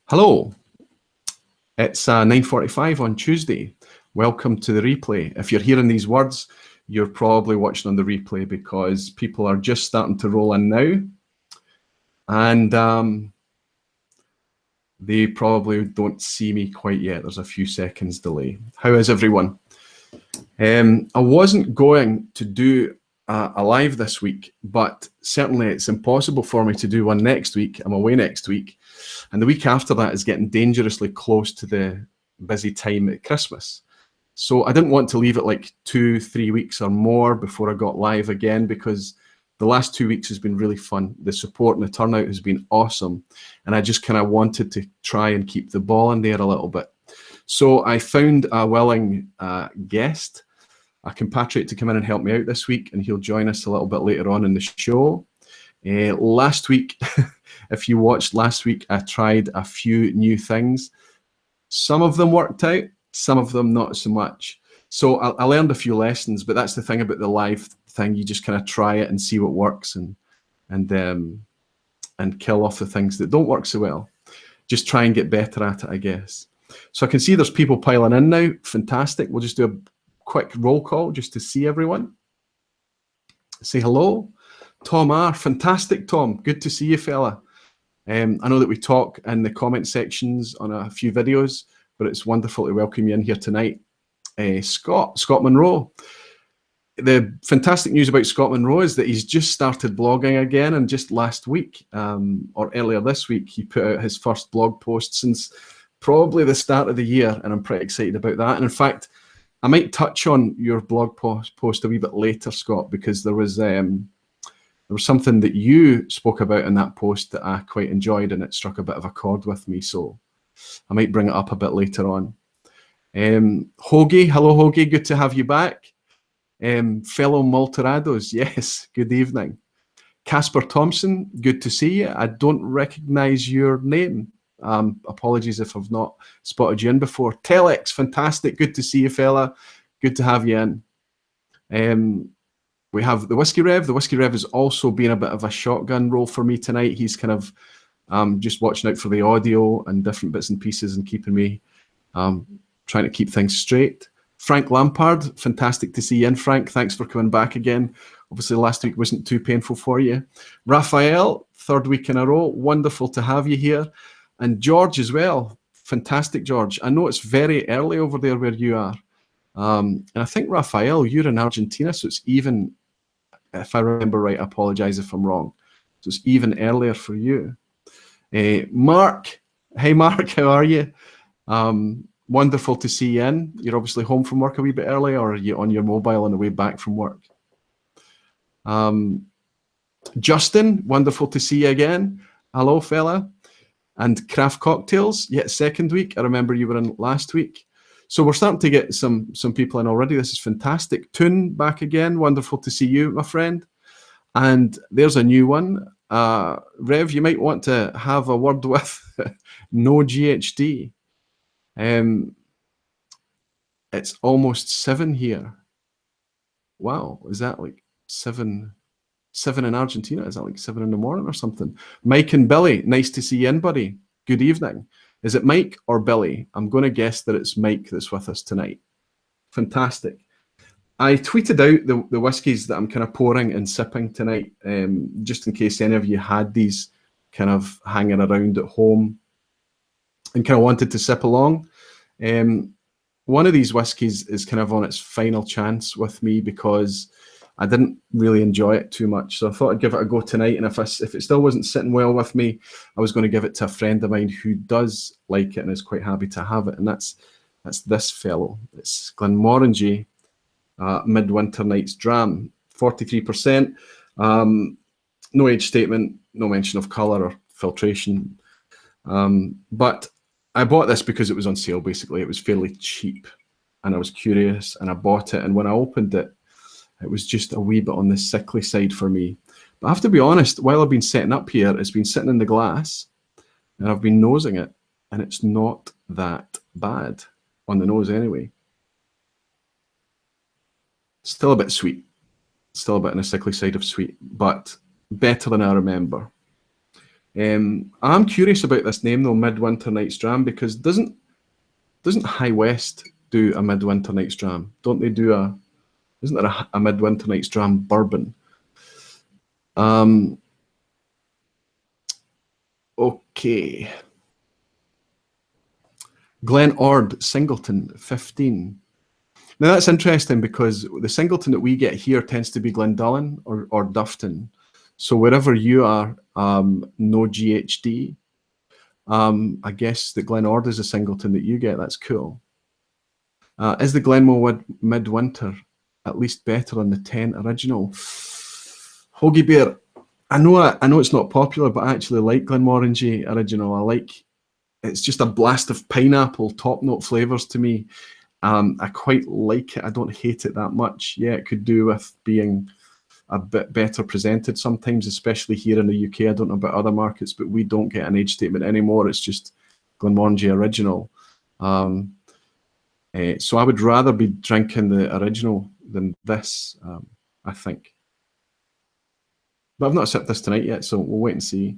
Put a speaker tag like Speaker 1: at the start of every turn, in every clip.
Speaker 1: Hello, it's 9:45 on Tuesday. Welcome to the replay. If you're hearing these words, you're probably watching on the replay because people are just starting to roll in now. And they probably don't see me quite yet. There's a few seconds delay. How is everyone? I wasn't going to do a live this week, but certainly it's impossible for me to do one next week. I'm away next week. And the week after that is getting dangerously close to the busy time at Christmas. So I didn't want to leave it like 2-3 weeks or more before I got live again, because the last 2 weeks has been really fun. The support and the turnout has been awesome. And I just kind of wanted to try and keep the ball in there a little bit. So I found a willing guest, a compatriot, to come in and help me out this week, and he'll join us a little bit later on in the show. Last week, if you watched last week, I tried a few new things. Some of them worked out, some of them not so much. So I learned a few lessons, but that's the thing about the live thing. You just kind of try it and see what works, and kill off the things that don't work so well. Just try and get better at it, I guess. So I can see there's people piling in now. Fantastic. We'll just do a quick roll call just to see everyone. Say hello. Tom R. Fantastic, Tom. Good to see you, fella. I know that we talk in the comment sections on a few videos, but it's wonderful to welcome you in here tonight. Scott Monroe. The fantastic news about Scott Monroe is that he's just started blogging again, and just last week, or earlier this week, he put out his first blog post since probably the start of the year, and I'm pretty excited about that. And in fact, I might touch on your blog post a wee bit later, Scott, because there was something that you spoke about in that post that I quite enjoyed, and it struck a bit of a chord with me, so I might bring it up a bit later on. Hoagie, hello Hoagie, good to have you back. Fellow Malterados, yes, good evening. Casper Thompson, good to see you. I don't recognize your name. Apologies if I've not spotted you in before. Telex, fantastic, good to see you, fella. Good to have you in. We have the Whisky Rev. The Whisky Rev has also been a bit of a shotgun role for me tonight. He's kind of just watching out for the audio and different bits and pieces and keeping me trying to keep things straight. Frank Lampard, fantastic to see you in, Frank. Thanks for coming back again. Obviously, last week wasn't too painful for you. Raphael, third week in a row. Wonderful to have you here. And George as well. Fantastic, George. I know it's very early over there where you are. And I think, Raphael, you're in Argentina, so it's even, if I remember right, I apologize if I'm wrong. So it's even earlier for you. Mark, hey Mark, how are you? Wonderful to see you in. You're obviously home from work a wee bit early, or are you on your mobile on the way back from work? Justin, wonderful to see you again. Hello, fella. And Craft Cocktails, yet second week. I remember you were in last week. So we're starting to get some people in already. This is fantastic. Toon back again. Wonderful to see you, my friend. And there's a new one. Rev, you might want to have a word with No GHD. It's almost 7 here. Wow, is that like 7 in Argentina? Is that like 7 in the morning or something? Mike and Billy, nice to see you in, buddy. Good evening. Is it Mike or Billy? I'm going to guess that it's Mike that's with us tonight. Fantastic. I tweeted out the whiskies that I'm kind of pouring and sipping tonight, just in case any of you had these kind of hanging around at home and kind of wanted to sip along. One of these whiskies is kind of on its final chance with me because I didn't really enjoy it too much. So I thought I'd give it a go tonight. And if it still wasn't sitting well with me, I was going to give it to a friend of mine who does like it and is quite happy to have it. And that's this fellow. It's Glenmorangie Midwinter Nights Dram, 43%. No age statement, no mention of colour or filtration. But I bought this because it was on sale, basically. It was fairly cheap. And I was curious and I bought it. And when I opened it, it was just a wee bit on the sickly side for me. But I have to be honest, while I've been setting up here, it's been sitting in the glass and I've been nosing it, and it's not that bad on the nose anyway. Still a bit sweet. Still a bit on the sickly side of sweet, but better than I remember. I'm curious about this name though, Midwinter Night's Dram, because doesn't High West do a Midwinter Night's Dram? Don't they do a? Isn't there a Midwinter Night's Dram bourbon? Okay. Glen Ord Singleton 15. Now that's interesting because the Singleton that we get here tends to be Glendullan or Dufton. So wherever you are, no GHD. I guess the Glen Ord is a Singleton that you get. That's cool. Is the Glenmoe Midwinter at least better than the 10 original? Hoagie Bear, I know it's not popular, but I actually like Glenmorangie original. I like, it's just a blast of pineapple, top note flavors to me. I quite like it. I don't hate it that much. Yeah, it could do with being a bit better presented sometimes, especially here in the UK. I don't know about other markets, but we don't get an age statement anymore. It's just Glenmorangie original. So I would rather be drinking the original than this, I think. But I've not sipped this tonight yet, so we'll wait and see.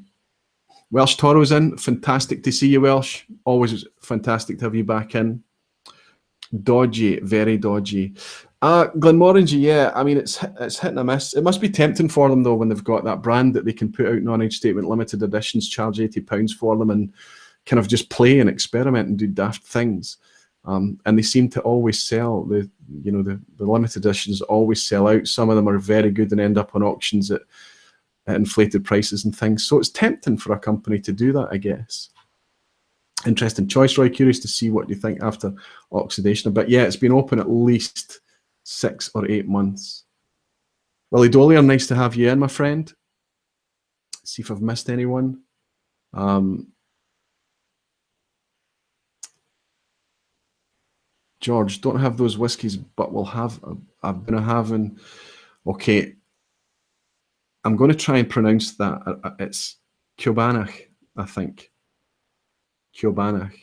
Speaker 1: Welsh Toro's in. Fantastic to see you, Welsh. Always fantastic to have you back in. Dodgy, very dodgy. Glenmorangie, yeah, I mean, it's hit and a miss. It must be tempting for them, though, when they've got that brand that they can put out non-age statement limited editions, charge £80 for them, and kind of just play and experiment and do daft things. And they seem to always sell. The limited editions always sell out. Some of them are very good and end up on auctions at inflated prices and things. So it's tempting for a company to do that, I guess. Interesting choice, Roy. Curious to see what you think after oxidation. But yeah, it's been open at least 6 or 8 months. Willie Dollier, nice to have you in, my friend. See if I've missed anyone. George, don't have those whiskies, but we'll have. I've been having. Okay, I'm going to try and pronounce that. It's Kiobanach, I think. Kiobanach,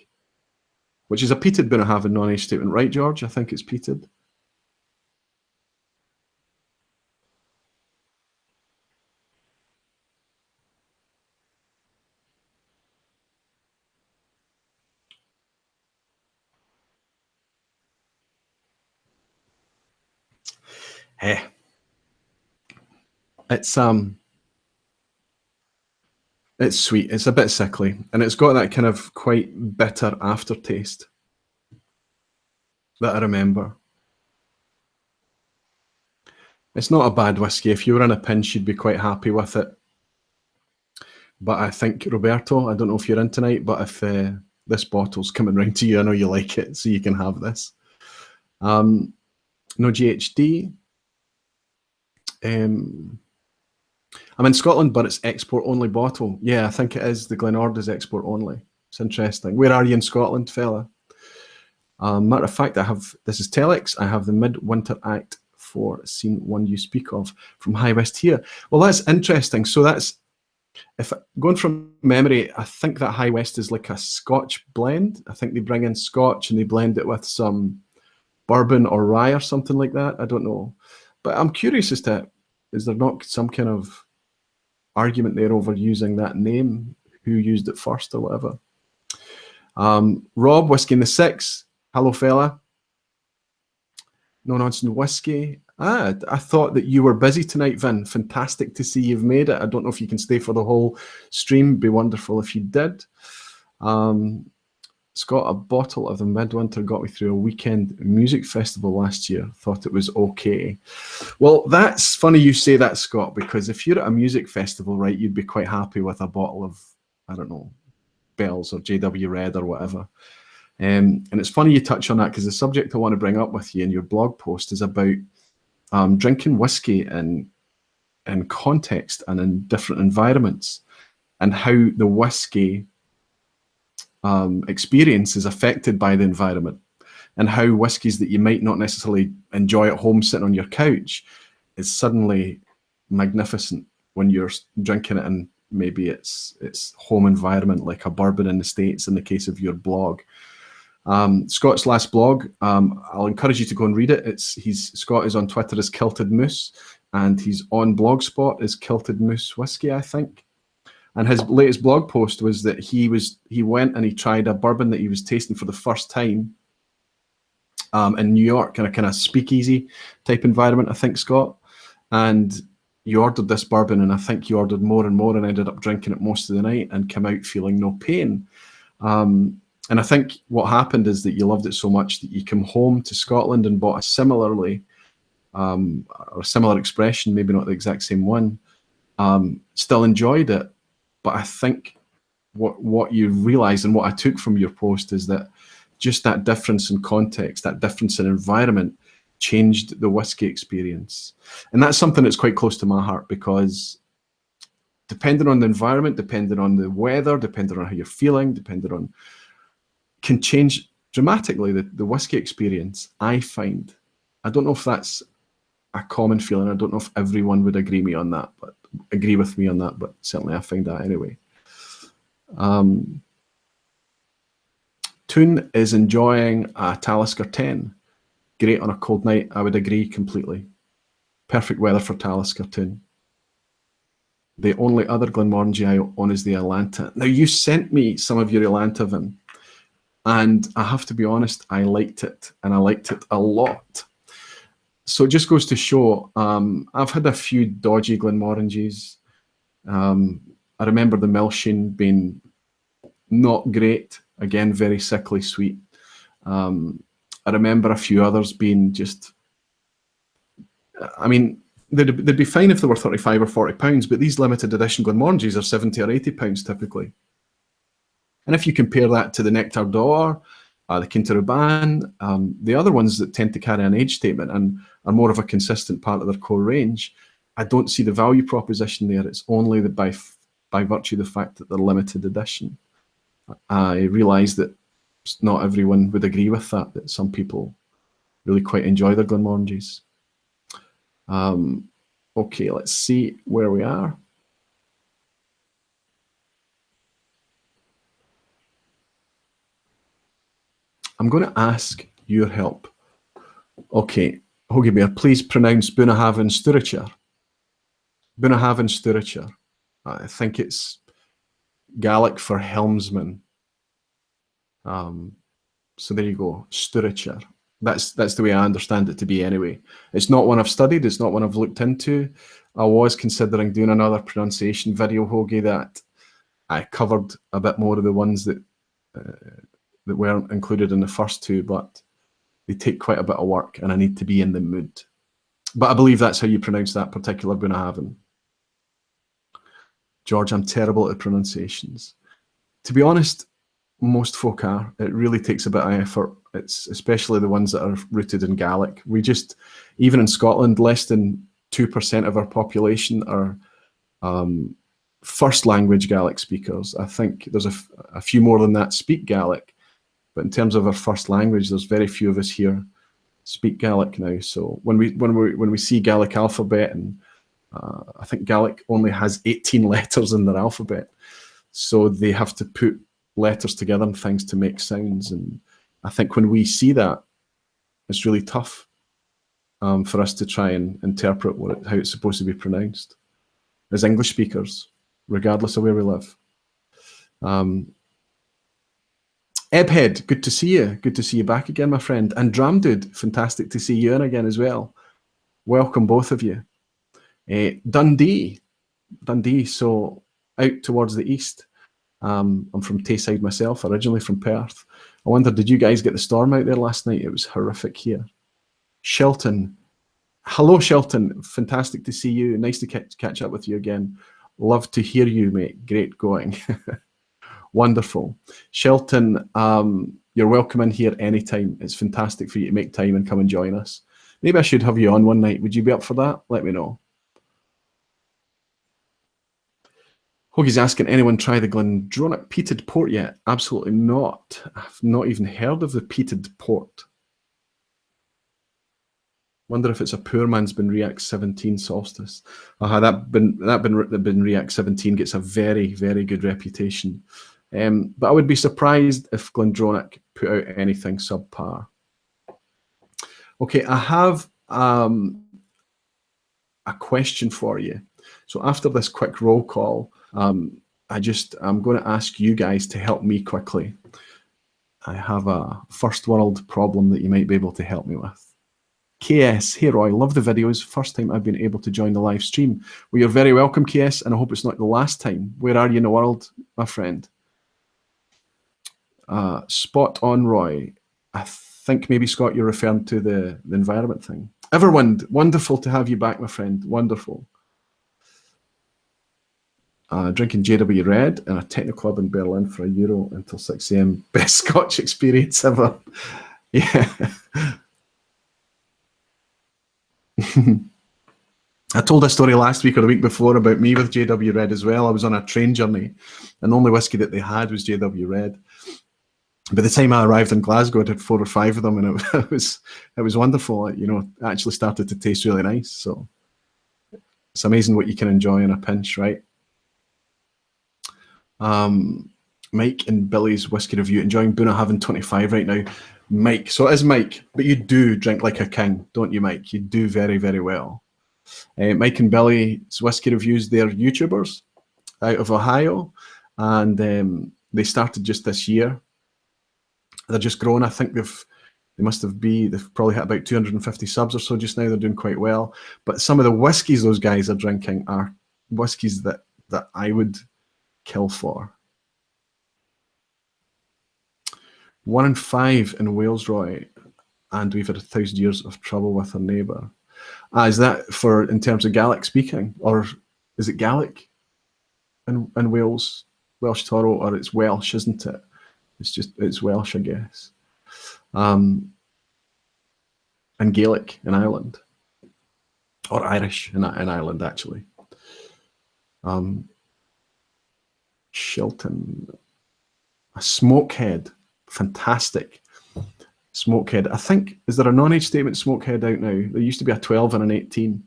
Speaker 1: which is a peated Bunnahabhain non-age statement, right, George? I think it's peated. Hey, it's sweet. It's a bit sickly, and it's got that kind of quite bitter aftertaste that I remember. It's not a bad whiskey. If you were in a pinch, you'd be quite happy with it. But I think, Roberto, I don't know if you're in tonight, but if this bottle's coming round to you, I know you like it, so you can have this. No GHD. I'm in Scotland, but it's export-only bottle. Yeah, I think it is. The Glen Ord is export-only. It's interesting. Where are you in Scotland, fella? Matter of fact, this is Telex. I have the Midwinter Act for scene 1 you speak of from High West here. Well, that's interesting. So that's, if going from memory, I think that High West is like a Scotch blend. I think they bring in Scotch and they blend it with some bourbon or rye or something like that. I don't know. But I'm curious as to, is there not some kind of argument there over using that name? Who used it first or whatever? Rob, Whisky in the Six. Hello, fella. No Nonsense Whiskey. I thought that you were busy tonight, Vin. Fantastic to see you've made it. I don't know if you can stay for the whole stream. It'd be wonderful if you did. Scott, a bottle of the Midwinter got me through a weekend music festival last year. Thought it was okay. Well, that's funny you say that, Scott, because if you're at a music festival, right, you'd be quite happy with a bottle of, I don't know, Bell's or JW Red or whatever. And it's funny you touch on that because the subject I want to bring up with you in your blog post is about drinking whiskey in context and in different environments, and how the whiskey experience is affected by the environment, and how whiskies that you might not necessarily enjoy at home sitting on your couch is suddenly magnificent when you're drinking it in maybe its home environment, like a bourbon in the States in the case of your blog. Scott's last blog, I'll encourage you to go and read it. Scott is on Twitter as Kilted Moose, and he's on Blogspot as Kilted Moose Whiskey, I think. And his latest blog post was that he went and he tried a bourbon that he was tasting for the first time in New York, in a kind of speakeasy type environment, I think, Scott. And you ordered this bourbon, and I think you ordered more and more, and ended up drinking it most of the night and came out feeling no pain. And I think what happened is that you loved it so much that you came home to Scotland and bought a similarly, or a similar expression, maybe not the exact same one, still enjoyed it. But I think what you realize and what I took from your post is that just that difference in context, that difference in environment changed the whiskey experience. And that's something that's quite close to my heart, because depending on the environment, depending on the weather, depending on how you're feeling, can change dramatically the whiskey experience, I find. I don't know if that's a common feeling. I don't know if everyone would agree with me on that, but certainly I find that anyway. Toon is enjoying a Talisker 10. Great on a cold night. I would agree completely. Perfect weather for Talisker Toon. The only other Glenmorangie I own is the Atlanta. Now, you sent me some of your Atlanta, Vin, and I have to be honest, I liked it, and I liked it a lot. So it just goes to show, I've had a few dodgy Glenmorangies. I remember the Milshin being not great, again, very sickly sweet. I remember a few others being just, I mean, they'd be fine if they were 35 or 40 pounds, but these limited edition Glenmorangies are 70 or 80 pounds typically. And if you compare that to the Nectar d'Or, the Quinta-Ruban, the other ones that tend to carry an age statement and are more of a consistent part of their core range, I don't see the value proposition there. It's only that by virtue of the fact that they're limited edition. I realise that not everyone would agree with that some people really quite enjoy their Glenmorangies. Okay, let's see where we are. I'm going to ask your help. Okay, Hoagie Bear, please pronounce Bunnahabhain Stúrtear. Bunnahabhain Stúrtear. I think it's Gaelic for helmsman. So there you go, Stúrtear. That's the way I understand it to be anyway. It's not one I've studied, it's not one I've looked into. I was considering doing another pronunciation video, Hoagie, that I covered a bit more of the ones that weren't included in the first two, but they take quite a bit of work and I need to be in the mood. But I believe that's how you pronounce that particular Bunnahabhain. George, I'm terrible at pronunciations. To be honest, most folk are. It really takes a bit of effort. It's especially the ones that are rooted in Gaelic. We just, even in Scotland, less than 2% of our population are first language Gaelic speakers. I think there's a few more than that speak Gaelic, but in terms of our first language, there's very few of us here speak Gaelic now. So when we see Gaelic alphabet, and I think Gaelic only has 18 letters in their alphabet, so they have to put letters together and things to make sounds. And I think when we see that, it's really tough for us to try and interpret how it's supposed to be pronounced as English speakers, regardless of where we live. Ebhead, good to see you. Good to see you back again, my friend. And Dram Dude, fantastic to see you in again as well. Welcome, both of you. Dundee, so out towards the east. I'm from Tayside myself, originally from Perth. I wonder, did you guys get the storm out there last night? It was horrific here. Shelton. Hello, Shelton. Fantastic to see you. Nice to catch up with you again. Love to hear you, mate. Great going. Wonderful. Shelton, you're welcome in here anytime. It's fantastic for you to make time and come and join us. Maybe I should have you on one night. Would you be up for that? Let me know. Hoagie's asking, anyone try the Glendronach peated port yet? Absolutely not. I've not even heard of the peated port. Wonder if it's a poor man's Benriach 17 solstice. That Benriach 17 gets a very, very good reputation. But I would be surprised if Glendronach put out anything subpar. Okay, I have a question for you. So after this quick roll call, I'm going to ask you guys to help me quickly. I have a first world problem that you might be able to help me with. KS, hey Roy, love the videos. First time I've been able to join the live stream. Well, you're very welcome, KS, and I hope it's not the last time. Where are you in the world, my friend? Spot on, Roy. I think maybe, Scott, you're referring to the environment thing. Everwind, wonderful to have you back, my friend. Wonderful. Drinking JW Red in a techno club in Berlin for €1 until 6 AM. Best Scotch experience ever. Yeah. I told a story last week or the week before about me with JW Red as well. I was on a train journey and the only whiskey that they had was JW Red. By the time I arrived in Glasgow, I had 4 or 5 of them, and it was wonderful. You know, it actually started to taste really nice. So it's amazing what you can enjoy in a pinch, right? Mike and Billy's whiskey review. Enjoying Bunnahabhain 25 right now. Mike, so it is Mike, but you do drink like a king, don't you, Mike? You do very, very well. Mike and Billy's whiskey reviews, they're YouTubers out of Ohio, and they started just this year. They're just growing. I think they've probably hit about 250 subs or so just now. They're doing quite well. But some of the whiskies those guys are drinking are whiskies that I would kill for. 1 in 5 in Wales, Roy, and we've had 1,000 years of trouble with our neighbour. Is that for in terms of Gaelic speaking, or is it Gaelic in Wales, Welsh Toro, or it's Welsh, isn't it? It's Welsh, I guess. And Gaelic in Ireland, or Irish in Ireland, actually. Shilton, a smokehead, fantastic smokehead. I think, is there a non-age statement smokehead out now? There used to be a 12 and an 18.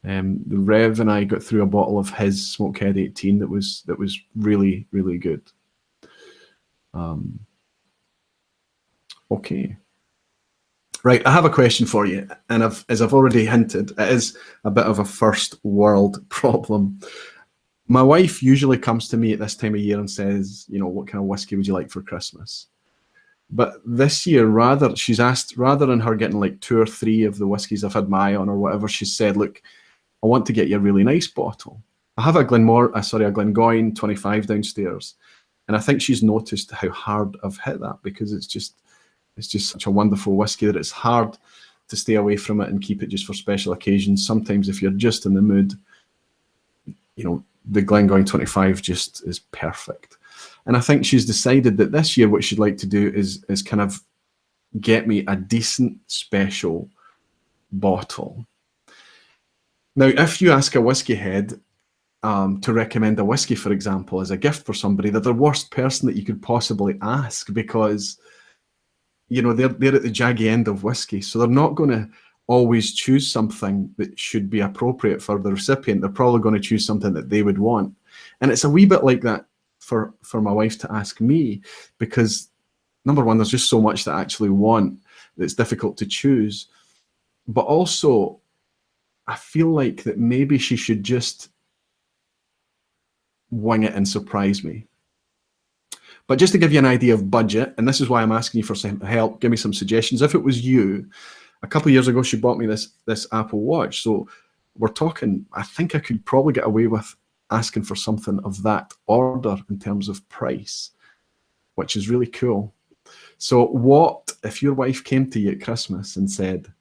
Speaker 1: The Rev and I got through a bottle of his smokehead 18 that was really, really good. Okay. Right, I have a question for you, and as I've already hinted, it is a bit of a first world problem. My wife usually comes to me at this time of year and says, you know, what kind of whiskey would you like for Christmas? But this year, she's asked, rather than her getting like 2 or 3 of the whiskies I've had my eye on or whatever, she said, look, I want to get you a really nice bottle. I have a Glengoyne 25 downstairs, and I think she's noticed how hard I've hit that, because it's just such a wonderful whiskey that it's hard to stay away from it and keep it just for special occasions. Sometimes if you're just in the mood, you know, the Glengoyne 25 just is perfect. And I think she's decided that this year what she'd like to do is kind of get me a decent special bottle. Now, if you ask a whiskey head to recommend a whiskey, for example, as a gift for somebody, they're the worst person that you could possibly ask, because you know, they're at the jaggy end of whiskey, so they're not going to always choose something that should be appropriate for the recipient. They're probably going to choose something that they would want. And it's a wee bit like that for my wife to ask me, because number one, there's just so much that I actually want that it's difficult to choose. But also, I feel like that maybe she should just wing it and surprise me. But just to give you an idea of budget, and this is why I'm asking you for some help, give me some suggestions. If it was you, a couple of years ago, she bought me this Apple Watch. So we're talking, I think I could probably get away with asking for something of that order in terms of price, which is really cool. So what if your wife came to you at Christmas and said,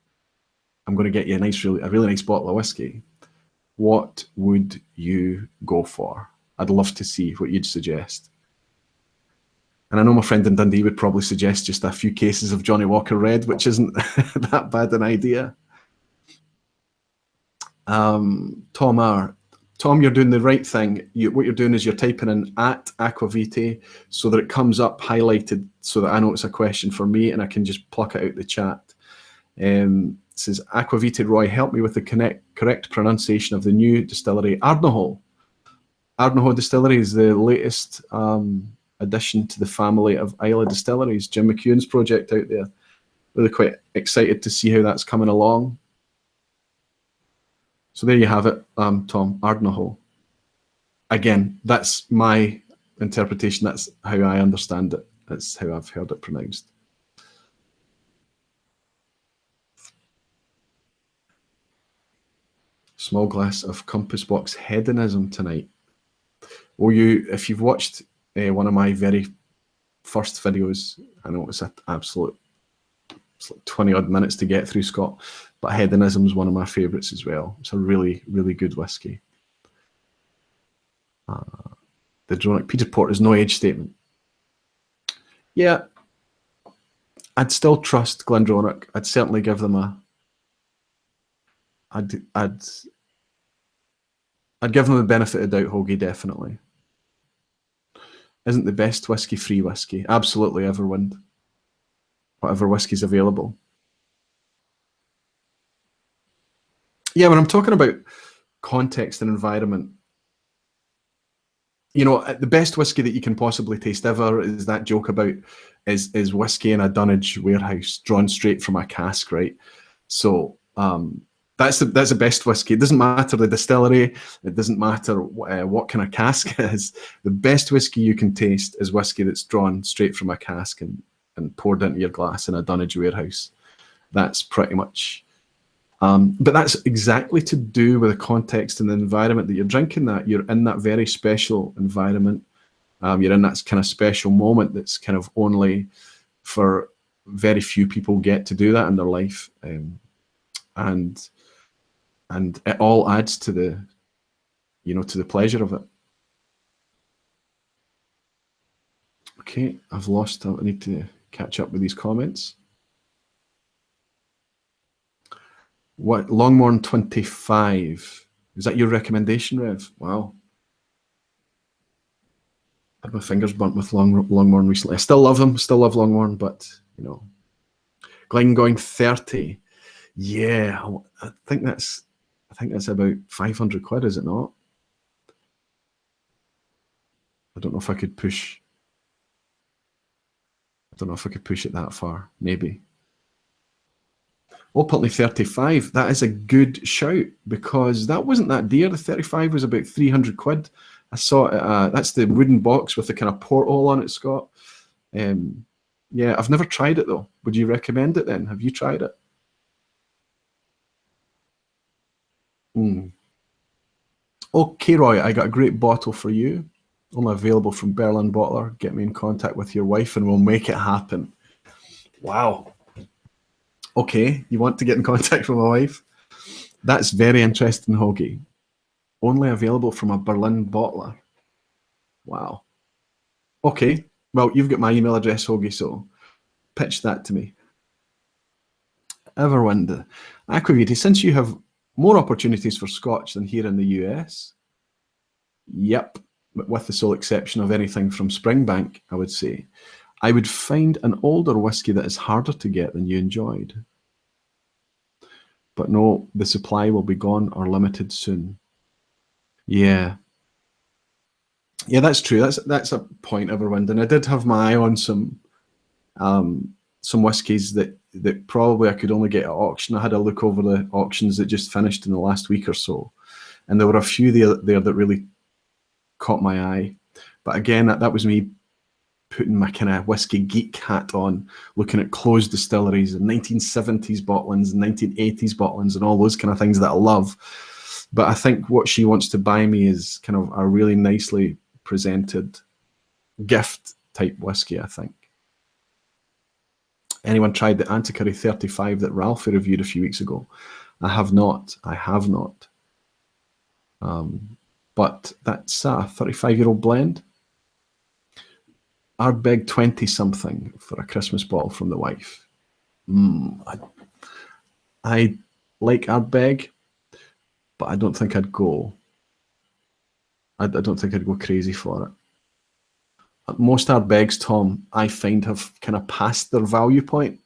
Speaker 1: I'm going to get you a really nice bottle of whiskey? What would you go for? I'd love to see what you'd suggest. And I know my friend in Dundee would probably suggest just a few cases of Johnny Walker Red, which isn't that bad an idea. Tom R. Tom, you're doing the right thing. What you're doing is you're typing in @Aqvavitae so that it comes up highlighted so that I know it's a question for me and I can just pluck it out the chat. It says, Aqvavitae Roy, help me with the correct pronunciation of the new distillery, Ardnahoe. Ardnahoe Distillery is the latest addition to the family of Islay distilleries. Jim McEwen's project out there. Really quite excited to see how that's coming along. So there you have it, Tom, Ardnahoe. again, that's my interpretation. That's how I understand it. That's how I've heard it pronounced. Small glass of Compass Box hedonism tonight. Well, if you've watched one of my very first videos, I know it's an absolute, it's like 20 odd minutes to get through, Scott, but hedonism is one of my favourites as well. It's a really, really good whiskey. The Dronic Peter Port is no age statement. Yeah, I'd still trust Glendronach. I'd certainly give them I'd give them the benefit of doubt, Hoagie, definitely. Isn't the best whiskey free whiskey? Absolutely, Everwind. Whatever whiskey's available. Yeah, when I'm talking about context and environment, you know, the best whiskey that you can possibly taste ever is that joke about is whiskey in a dunnage warehouse drawn straight from a cask, right? So that's the best whiskey. It doesn't matter the distillery. It doesn't matter what kind of cask it is. The best whiskey you can taste is whiskey that's drawn straight from a cask and poured into your glass in a dunnage warehouse. That's pretty much. But that's exactly to do with the context and the environment that you're drinking that. You're in that very special environment. You're in that kind of special moment that's kind of only for very few people get to do that in their life. And it all adds to the, you know, to the pleasure of it. Okay, I've lost. I need to catch up with these comments. What, Longmorn 25? Is that your recommendation, Rev? Wow. I had my fingers burnt with Longmorn recently. I still love them, still love Longmorn, but, you know. Glengoyne 30. Yeah, I think that's about 500 quid, is it not? I don't know if I could push. I don't know if I could push it that far. Maybe. Oh, Pulteney 35. That is a good shout because that wasn't that dear. The 35 was about 300 quid. I saw it. That's the wooden box with the kind of porthole on it, Scott. Yeah, I've never tried it though. Would you recommend it then? Have you tried it? Okay, Roy, I got a great bottle for you. Only available from Berlin Bottler. Get me in contact with your wife and we'll make it happen. Wow. Okay, you want to get in contact with my wife? That's very interesting, Hoagie. Only available from a Berlin bottler. Wow. Okay, well, you've got my email address, Hoagie, so pitch that to me. Everwind. Aqvavitae, since you have more opportunities for Scotch than here in the US, yep, with the sole exception of anything from Springbank, I would say, I would find an older whiskey that is harder to get than you enjoyed. But no, the supply will be gone or limited soon. Yeah. Yeah, that's true. That's a point, Everwind. And I did have my eye on some whiskies that probably I could only get at auction. I had a look over the auctions that just finished in the last week or so. And there were a few there that really caught my eye. But again, that was me putting my kind of whiskey geek hat on, looking at closed distilleries and 1970s bottlings and 1980s bottlings and all those kind of things that I love. But I think what she wants to buy me is kind of a really nicely presented gift type whiskey, I think. Anyone tried the Antiquary 35 that Ralphie reviewed a few weeks ago? I have not. I have not. But that's a 35-year-old blend. Ardbeg 20-something for a Christmas bottle from the wife. I like Ardbeg, but I don't think I'd go. I don't think I'd go crazy for it. Most Ardbegs, Tom, I find have kind of passed their value point.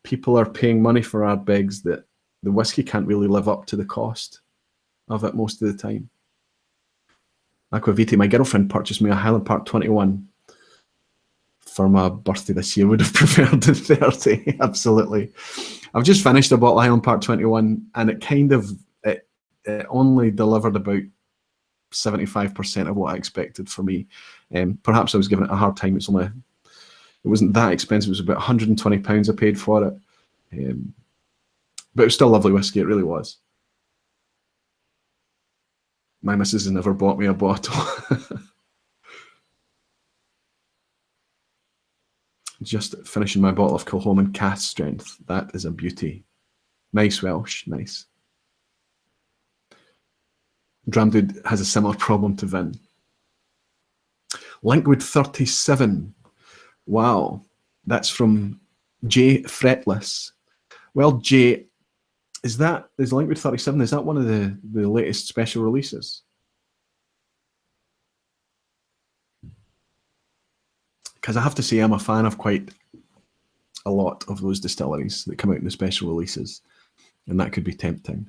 Speaker 1: People are paying money for Ardbegs that the whiskey can't really live up to the cost of it most of the time. Aqvavitae, my girlfriend purchased me a Highland Park 21 for my birthday this year. Would have preferred the 30, absolutely. I've just finished a bottle of Highland Park 21 and it kind of, it only delivered about 75% of what I expected for me. Perhaps I was giving it a hard time. It wasn't that expensive. It was about £120 I paid for it. But it was still lovely whiskey. It really was. My missus has never bought me a bottle. Just finishing my bottle of Kilchoman cask strength. That is a beauty. Nice Welsh, nice. Dram Dude has a similar problem to Vin. Linkwood 37. Wow, that's from J Fretless. Well, J, is Linkwood 37? Is that one of the latest special releases? Because I have to say, I'm a fan of quite a lot of those distilleries that come out in the special releases, and that could be tempting.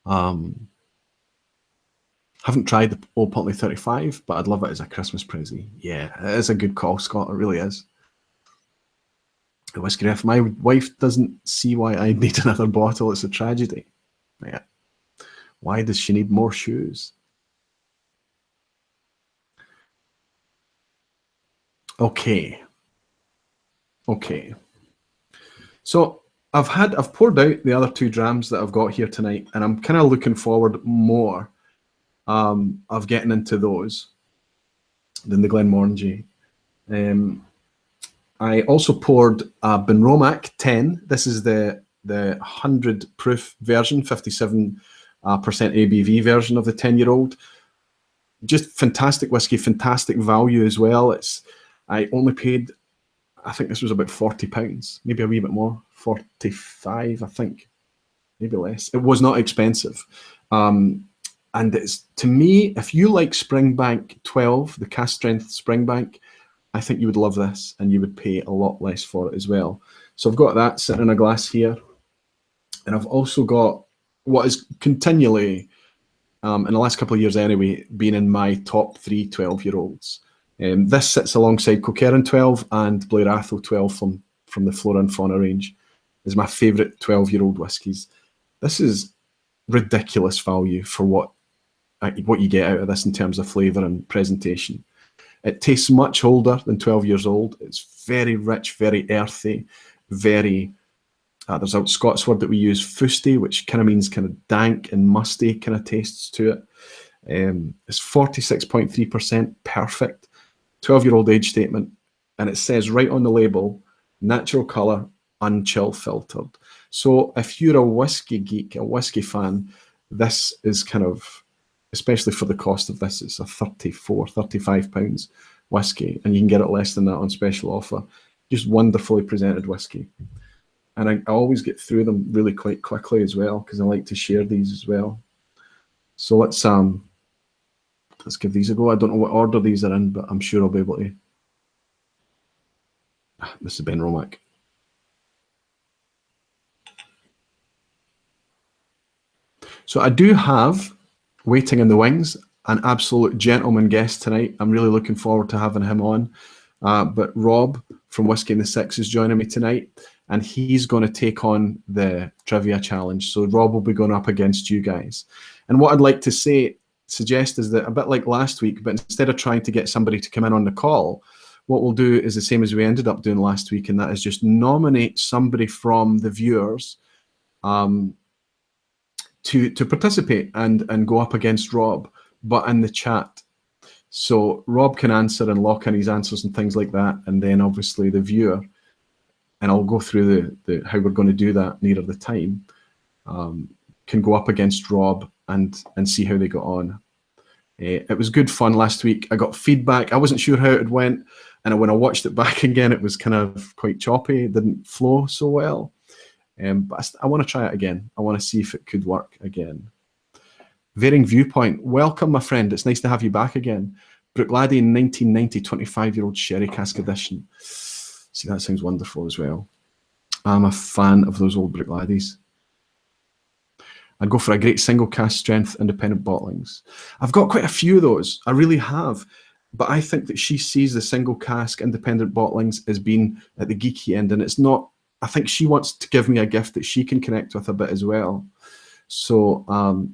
Speaker 1: Haven't tried the Old Pontley 35, but I'd love it as a Christmas present. Yeah, it is a good call, Scott. It really is. The Whiskey Ref. My wife doesn't see why I need another bottle. It's a tragedy. Yeah. Why does she need more shoes? Okay. So I've poured out the other two drams that I've got here tonight, and I'm kind of looking forward more of getting into those than the Glenmorangie. I also poured a Benromac 10. This is the 100 proof version, 57% ABV version of the 10-year-old. Just fantastic whiskey, fantastic value as well. I only paid, I think this was about £40, maybe a wee bit more, 45, I think, maybe less. It was not expensive. And it's, to me, if you like Springbank 12, the cask strength Springbank, I think you would love this, and you would pay a lot less for it as well. So I've got that sitting in a glass here. And I've also got what is continually, in the last couple of years anyway, been in my top 3 12-year-olds. This sits alongside Coquerin 12 and Blair Athol 12 from the Flora and Fauna range. Is my favourite 12-year-old whiskies. This is ridiculous value for what you get out of this in terms of flavour and presentation. It tastes much older than 12 years old. It's very rich, very earthy, very... there's a Scots word that we use, fusty, which kind of means kind of dank and musty kind of tastes to it. It's 46.3% perfect. 12-year-old age statement. And it says right on the label, natural colour, unchill filtered. So if you're a whiskey geek, a whiskey fan, this is kind of... especially for the cost of this, it's a £35 whiskey, and you can get it less than that on special offer. Just wonderfully presented whiskey. And I always get through them really quite quickly as well, because I like to share these as well. So let's give these a go. I don't know what order these are in, but I'm sure I'll be able to. This is Benromac. So I do have, waiting in the wings, an absolute gentleman guest tonight. I'm really looking forward to having him on. But Rob from Whisky in the Six is joining me tonight, and he's going to take on the trivia challenge. So Rob will be going up against you guys. And what I'd like to suggest is that, a bit like last week, but instead of trying to get somebody to come in on the call, what we'll do is the same as we ended up doing last week, and that is just nominate somebody from the viewers to participate and go up against Rob, but in the chat. So Rob can answer and lock in his answers and things like that, and then obviously the viewer, and I'll go through the how we're going to do that nearer the time, can go up against Rob and see how they got on. It was good fun last week. I got feedback. I wasn't sure how it went, and when I watched it back again, it was kind of quite choppy. It didn't flow so well. But I want to try it again. I want to see if it could work again. Varying Viewpoint. Welcome, my friend. It's nice to have you back again. Brookladdy 1990 25-year-old Sherry Cask Edition. See, that sounds wonderful as well. I'm a fan of those old Brookladdies. I'd go for a great single cask strength independent bottlings. I've got quite a few of those. I really have. But I think that she sees the single cask independent bottlings as being at the geeky end, and it's not. I think she wants to give me a gift that she can connect with a bit as well. So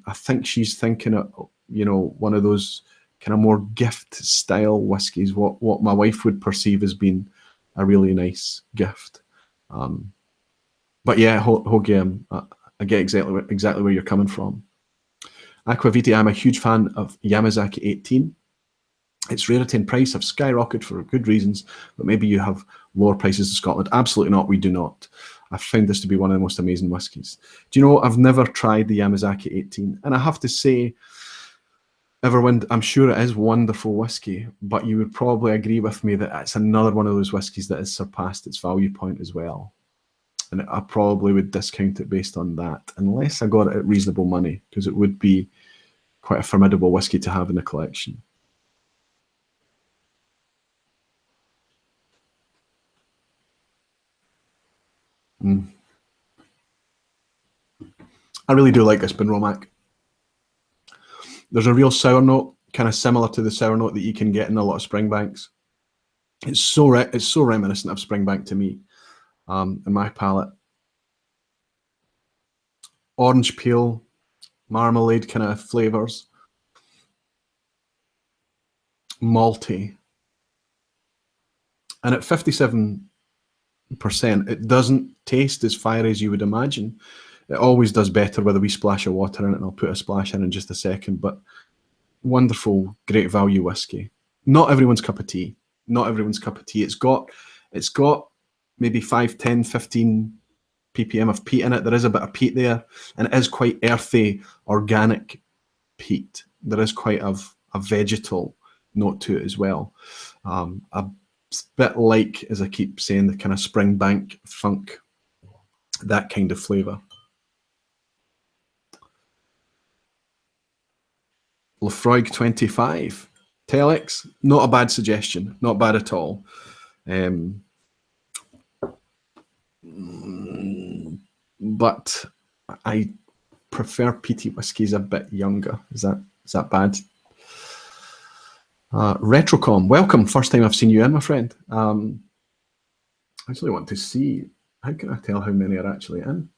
Speaker 1: I think she's thinking of, you know, one of those kind of more gift style whiskies, what my wife would perceive as being a really nice gift. But yeah, Hoagie, I get exactly where you're coming from. Aqvavitae, I'm a huge fan of Yamazaki 18. Its rarity and price have skyrocketed for good reasons, but maybe you have lower prices in Scotland. Absolutely not, we do not. I've found this to be one of the most amazing whiskies. Do you know, I've never tried the Yamazaki 18, and I have to say, Everwind, I'm sure it is wonderful whiskey, but you would probably agree with me that it's another one of those whiskies that has surpassed its value point as well. And I probably would discount it based on that, unless I got it at reasonable money, because it would be quite a formidable whiskey to have in the collection. I really do like this Benromac. There's a real sour note, kind of similar to the sour note that you can get in a lot of Springbanks. It's so reminiscent of Springbank to me, in my palate. Orange peel, marmalade kind of flavors, malty, and at 57%, it doesn't taste as fiery as you would imagine. It always does better with a wee splash of water in it, and I'll put a splash in just a second. But wonderful, great value whiskey. Not everyone's cup of tea. Not everyone's cup of tea. It's got maybe 5, 10, 15 ppm of peat in it. There is a bit of peat there, and it is quite earthy, organic peat. There is quite a vegetal note to it as well. A bit like, as I keep saying, the kind of Springbank funk, that kind of flavour. Lefroy 25. Telex, not a bad suggestion. Not bad at all. But I prefer peaty whiskies a bit younger. Is that bad? Retrocom, welcome. First time I've seen you in, my friend. I actually want to see, how can I tell how many are actually in?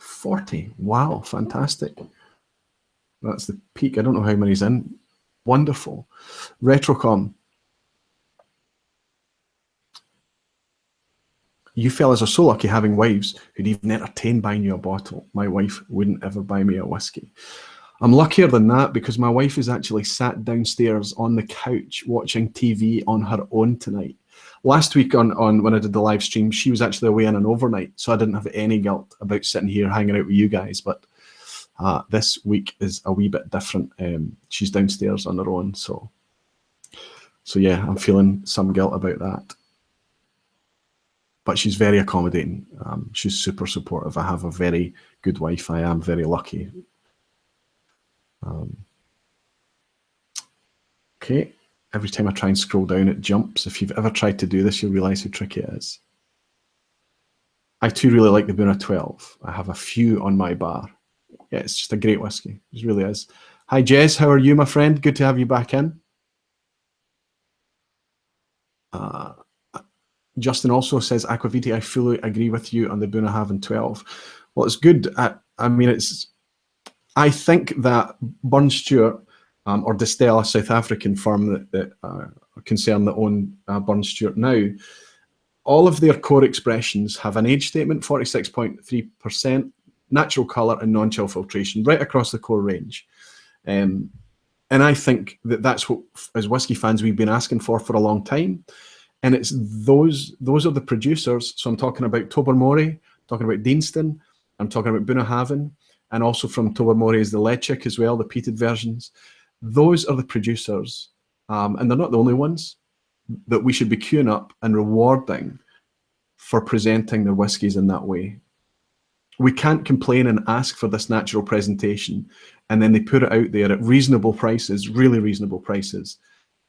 Speaker 1: 40. Wow, fantastic. That's the peak. I don't know how many's in. Wonderful. Retrocom. You fellas are so lucky having wives who'd even entertain buying you a bottle. My wife wouldn't ever buy me a whiskey. I'm luckier than that because my wife is actually sat downstairs on the couch watching TV on her own tonight. Last week on when I did the live stream, she was actually away on an overnight, so I didn't have any guilt about sitting here hanging out with you guys. But this week is a wee bit different. She's downstairs on her own, so yeah, I'm feeling some guilt about that. But she's very accommodating. She's super supportive. I have a very good wife. I am very lucky. Okay. Every time I try and scroll down, it jumps. If you've ever tried to do this, you'll realise how tricky it is. I too really like the Buna 12. I have a few on my bar. Yeah, it's just a great whiskey. It really is. Hi, Jez. How are you, my friend? Good to have you back in. Justin also says, Aqvavitae, I fully agree with you on the Bunnahabhain 12. Well, it's good. I mean, I think that Burn Stewart or Distell, a South African firm that concern that own Burn Stewart now, all of their core expressions have an age statement, 46.3%, natural colour and non-chill filtration, right across the core range. And I think that that's what, as whiskey fans, we've been asking for a long time. And it's those are the producers. So I'm talking about Tobermory, talking about Deanston, I'm talking about Bunnahabhain, and also from Tobermory is the Lechick as well, the peated versions. Those are the producers, and they're not the only ones, that we should be queuing up and rewarding for presenting their whiskies in that way. We can't complain and ask for this natural presentation, and then they put it out there at reasonable prices, really reasonable prices,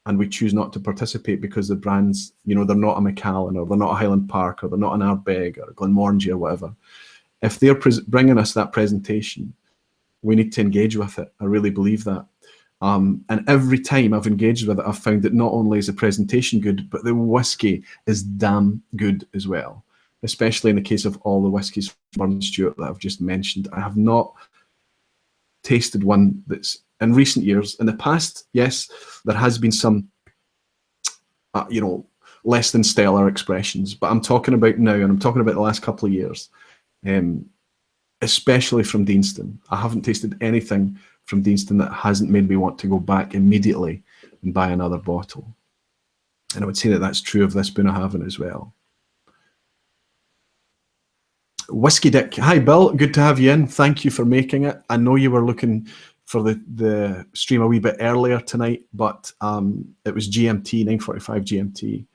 Speaker 1: and we choose not to participate because the brands, you know, they're not a Macallan or they're not a Highland Park or they're not an Ardbeg or a Glenmorangie or whatever. If they're bringing us that presentation, we need to engage with it. I really believe that. And every time I've engaged with it, I've found that not only is the presentation good, but the whiskey is damn good as well. especially in the case of all the whiskies from Burn Stewart that I've just mentioned. I have not tasted one that's in recent years. In the past, yes, there has been some, you know, less than stellar expressions, but I'm talking about now, and I'm talking about the last couple of years, especially from Deanston. I haven't tasted anything from Deanston that hasn't made me want to go back immediately and buy another bottle. And I would say that that's true of this Bunnahabhain as well. Whiskey Dick. Hi, Bill. Good to have you in. Thank you for making it. I know you were looking for the stream a wee bit earlier tonight, but it was GMT, 9:45 GMT.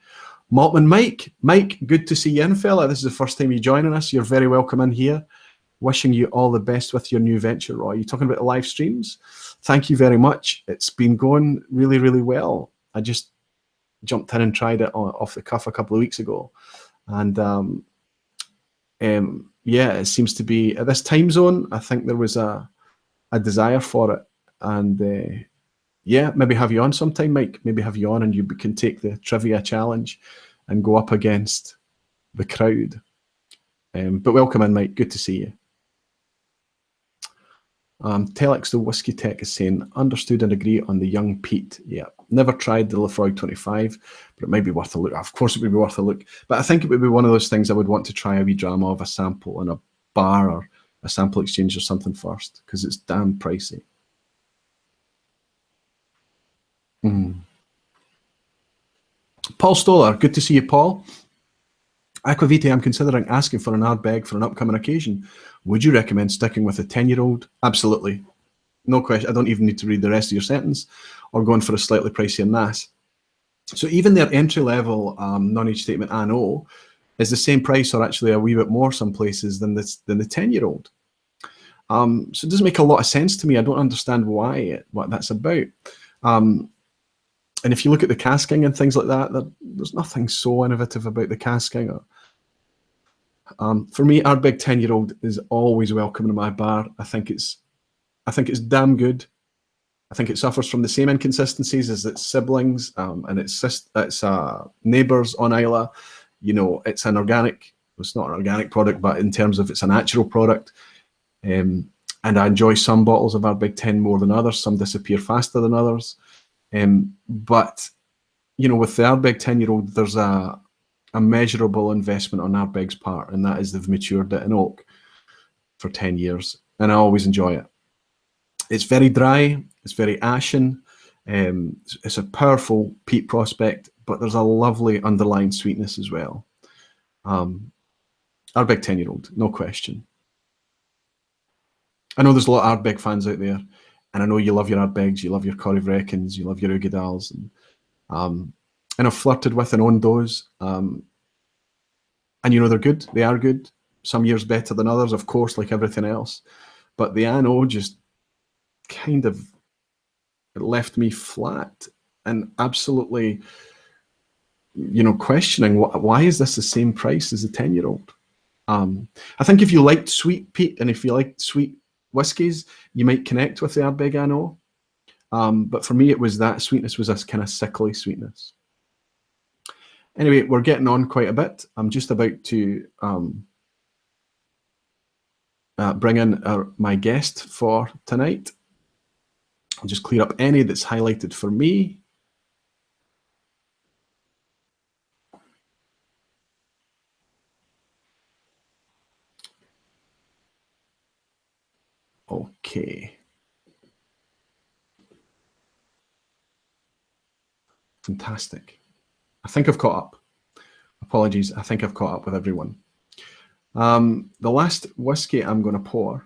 Speaker 1: Maltman Mike. Mike, good to see you in, fella. This is the first time you're joining us. You're very welcome in here. Wishing you all the best with your new venture, Roy. You're talking about the live streams. Thank you very much. It's been going really, really well. I just jumped in and tried it off the cuff a couple of weeks ago. And yeah, it seems to be at this time zone. I think there was a desire for it. And yeah, maybe have you on sometime, Mike. Maybe have you on and you can take the trivia challenge and go up against the crowd. But welcome in, Mike. Good to see you. Telex the Whiskey Tech is saying, understood and agree on the young peat. Yeah, never tried the Lefroy 25, but it might be worth a look. Of course, it would be worth a look. But I think it would be one of those things I would want to try a wee drama of a sample in a bar or a sample exchange or something first, because it's damn pricey. Paul Stoller, good to see you, Paul. Aqvavitae, I'm considering asking for an Ardbeg for an upcoming occasion. Would you recommend sticking with a 10-year-old? Absolutely. No question. I don't even need to read the rest of your sentence, or going for a slightly pricier NAS. So even their entry-level non-age statement ANO is the same price, or actually a wee bit more some places than the 10-year-old. So it doesn't make a lot of sense to me. I don't understand what that's about. And if you look at the casking and things like that, there's nothing so innovative about the casking. For me, Ardbeg 10-year-old is always welcome in my bar. I think it's damn good. I think it suffers from the same inconsistencies as its siblings and its neighbours on Islay. You know, it's an organic. It's not an organic product, but in terms of it's a natural product. And I enjoy some bottles of Ardbeg 10 more than others. Some disappear faster than others. But, you know, with the Ardbeg 10-year-old, there's a measurable investment on Ardbeg's part, and that is they've matured it in oak for 10 years, and I always enjoy it. It's very dry, it's very ashen, it's a powerful peat prospect, but there's a lovely underlying sweetness as well. Ardbeg 10-year-old, no question. I know there's a lot of Ardbeg fans out there, and I know you love your Ardbegs, you love your Corryvreckens, you love your Ugadals, and I've flirted with and owned those. And you know, they're good, they are good. Some years better than others, of course, like everything else. But the ANO just kind of left me flat and absolutely, you know, questioning why is this the same price as a 10-year-old? I think if you liked sweet peat and if you liked sweet whiskies, you might connect with the Ardbeg ANO. But for me, it was that sweetness was this kind of sickly sweetness. Anyway, we're getting on quite a bit. I'm just about to bring in my guest for tonight. I'll just clear up any that's highlighted for me. Okay. Fantastic. I think I've caught up. Apologies, I think I've caught up with everyone. The last whiskey I'm going to pour.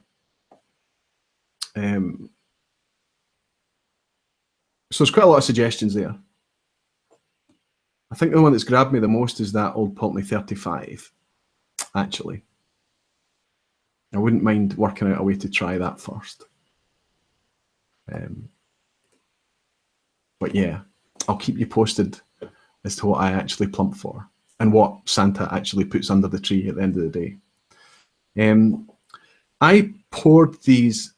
Speaker 1: So there's quite a lot of suggestions there. I think the one that's grabbed me the most is that Old Pulteney 35, actually. I wouldn't mind working out a way to try that first. But yeah, I'll keep you posted as to what I actually plump for and what Santa actually puts under the tree at the end of the day. I poured these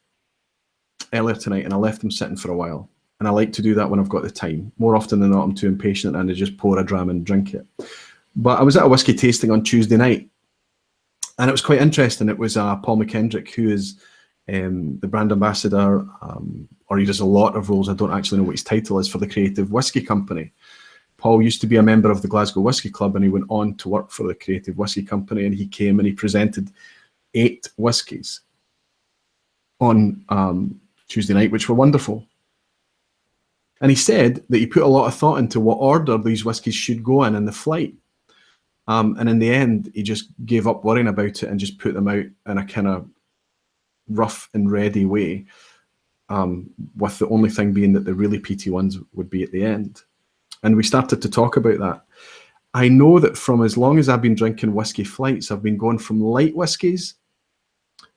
Speaker 1: earlier tonight and I left them sitting for a while. And I like to do that when I've got the time. More often than not, I'm too impatient and I just pour a dram and drink it. But I was at a whiskey tasting on Tuesday night And it was quite interesting. It was Paul McKendrick, who is the brand ambassador, or he does a lot of roles. I don't actually know what his title is, for the Creative Whisky Company. Paul used to be a member of the Glasgow Whisky Club, and he went on to work for the Creative Whisky Company, and he came and he presented 8 whiskies on Tuesday night, which were wonderful. And he said that he put a lot of thought into what order these whiskies should go in the flight. And in the end, he just gave up worrying about it and just put them out in a kind of rough and ready way, with the only thing being that the really peaty ones would be at the end. And we started to talk about that. I know that from as long as I've been drinking whiskey flights, I've been going from light whiskies